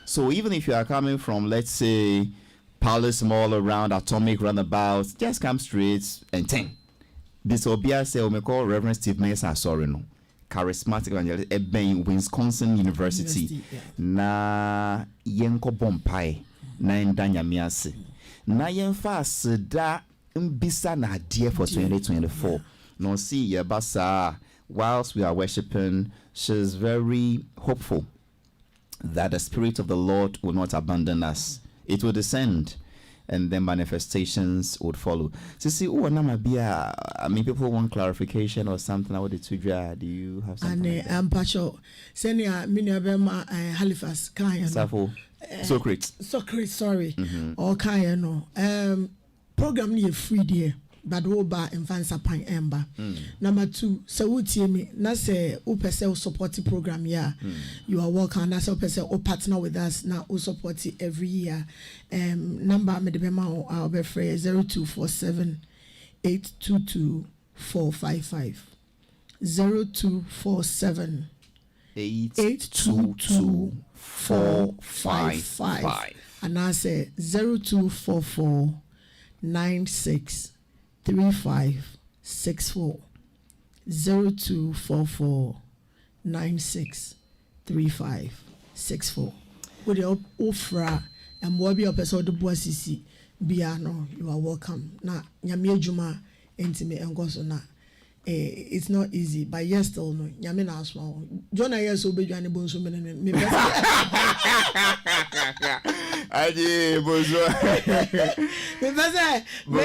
S1: so even if you are coming from, let's say, Palace Mall around Atomic Roundabout, just come straight and 10. This will be a say we call Reverend Steve Mason. Sorry, no. Charismatic evangelist in Wisconsin University. Na yenko bompai na ndanya miase. Na yemfa seda mbisa na dear for 2024. No see yabasa whilst we are worshiping, she's very hopeful that the Spirit of the Lord will not abandon us. It will descend and then manifestations would follow. So see, I mean, people want clarification or something. Do you have something? And
S4: I'm Pacho. Senior Minabema Halifax
S1: Safo.
S4: Socrates, sorry. Or Kayano. Program near free dear. But woba infansa pan ember. Number 2, so uti me na say upese support program you are welcome. Na say upese o partner with us na o support every year. Number me de be ma o be free 0247 822 455 0247 822 455 and I say 0244 96 3564 0244 96 3564. With your offer and what be your person to bossy no, you are welcome. Na nyame adwuma entime engoso na it's not easy, but yes still no nyame na aswa John yes obedwane bonso me
S1: Aji bozo.
S4: Me pese me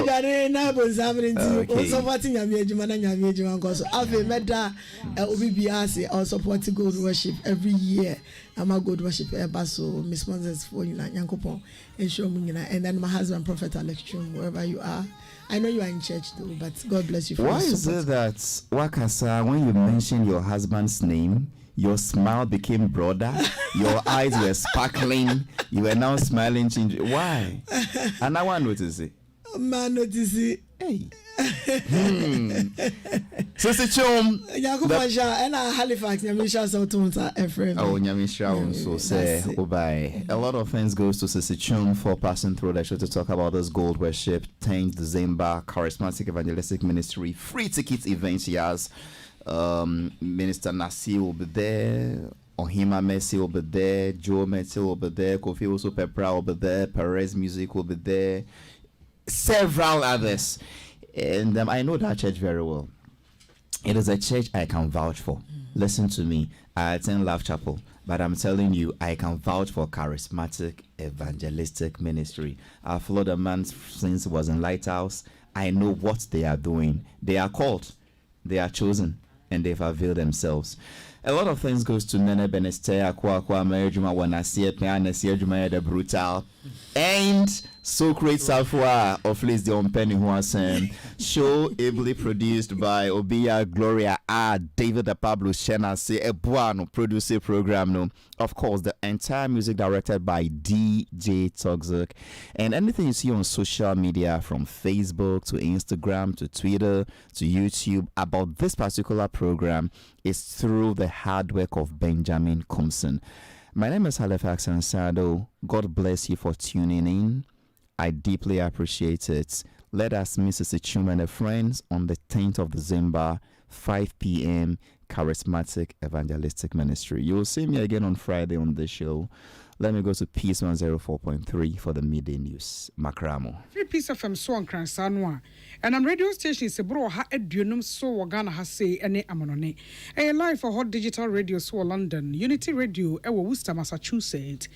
S4: gare na bonso amrenti o supporting nyame adwuma na nyame adwuma engoso afi meda obi biase or support God worship every year. I'm a good worship so Miss Moses for you na Yankopon ensure mu nyina, and then my husband Prophet Alex Chum, wherever you are. I know you are in church though, but God bless you for
S1: why is it that Wakasa, when you mention your husband's name, your smile became broader, your eyes were sparkling, you were now smiling? Why? And I want to notice it.
S4: Man, notice it.
S1: Hey. Sister Chum,
S4: and Halifax, Nyamisha Sautunta, Ephraim.
S1: Oh, Nyamisha, so say, goodbye. A lot of thanks goes to Sister Chum for passing through the show to talk about this gold worship, 10th December, charismatic evangelistic ministry, free ticket events. He has Minister Nasi will be there, Ohima Messi will be there, Joe Metal will be there, Kofi Oso Pepra will be there, Perez Music will be there, several others. And I know that church very well. It is a church I can vouch for. Listen to me. I attend Love Chapel, but I'm telling you, I can vouch for charismatic evangelistic ministry. I've followed a man since he was in Lighthouse. I know what they are doing. They are called, they are chosen, and they've availed themselves. a lot of things goes to Nene Beneste, Aqua, Marjuma, Wanasia, Pianasia, Jumaya, the Brutal, and So Great Safwa of Liz the Penny Huasen. Show ably produced by Obia Gloria David the Pablo Shena, say a buano producer program. No, of course, the entire music directed by DJ Toxic, and anything you see on social media from Facebook to Instagram to Twitter to YouTube about this particular program is through the hard work of Benjamin Compson. My name is Halifax Addo. God bless you for tuning in. I deeply appreciate it. Let us meet Sister Chuma and her friends on the 10th of December, 5 p.m. Charismatic Evangelistic Ministry. You will see me again on Friday on the show. Let me go to Peace 104.3 for the midday news. Makramo.
S5: Free Peace FM so on Kransanwa. And I'm radio station se bro ha edunum so wagana ha say ene amonone. A live for hot digital radio so London, Unity Radio ewo Worcester, Massachusetts.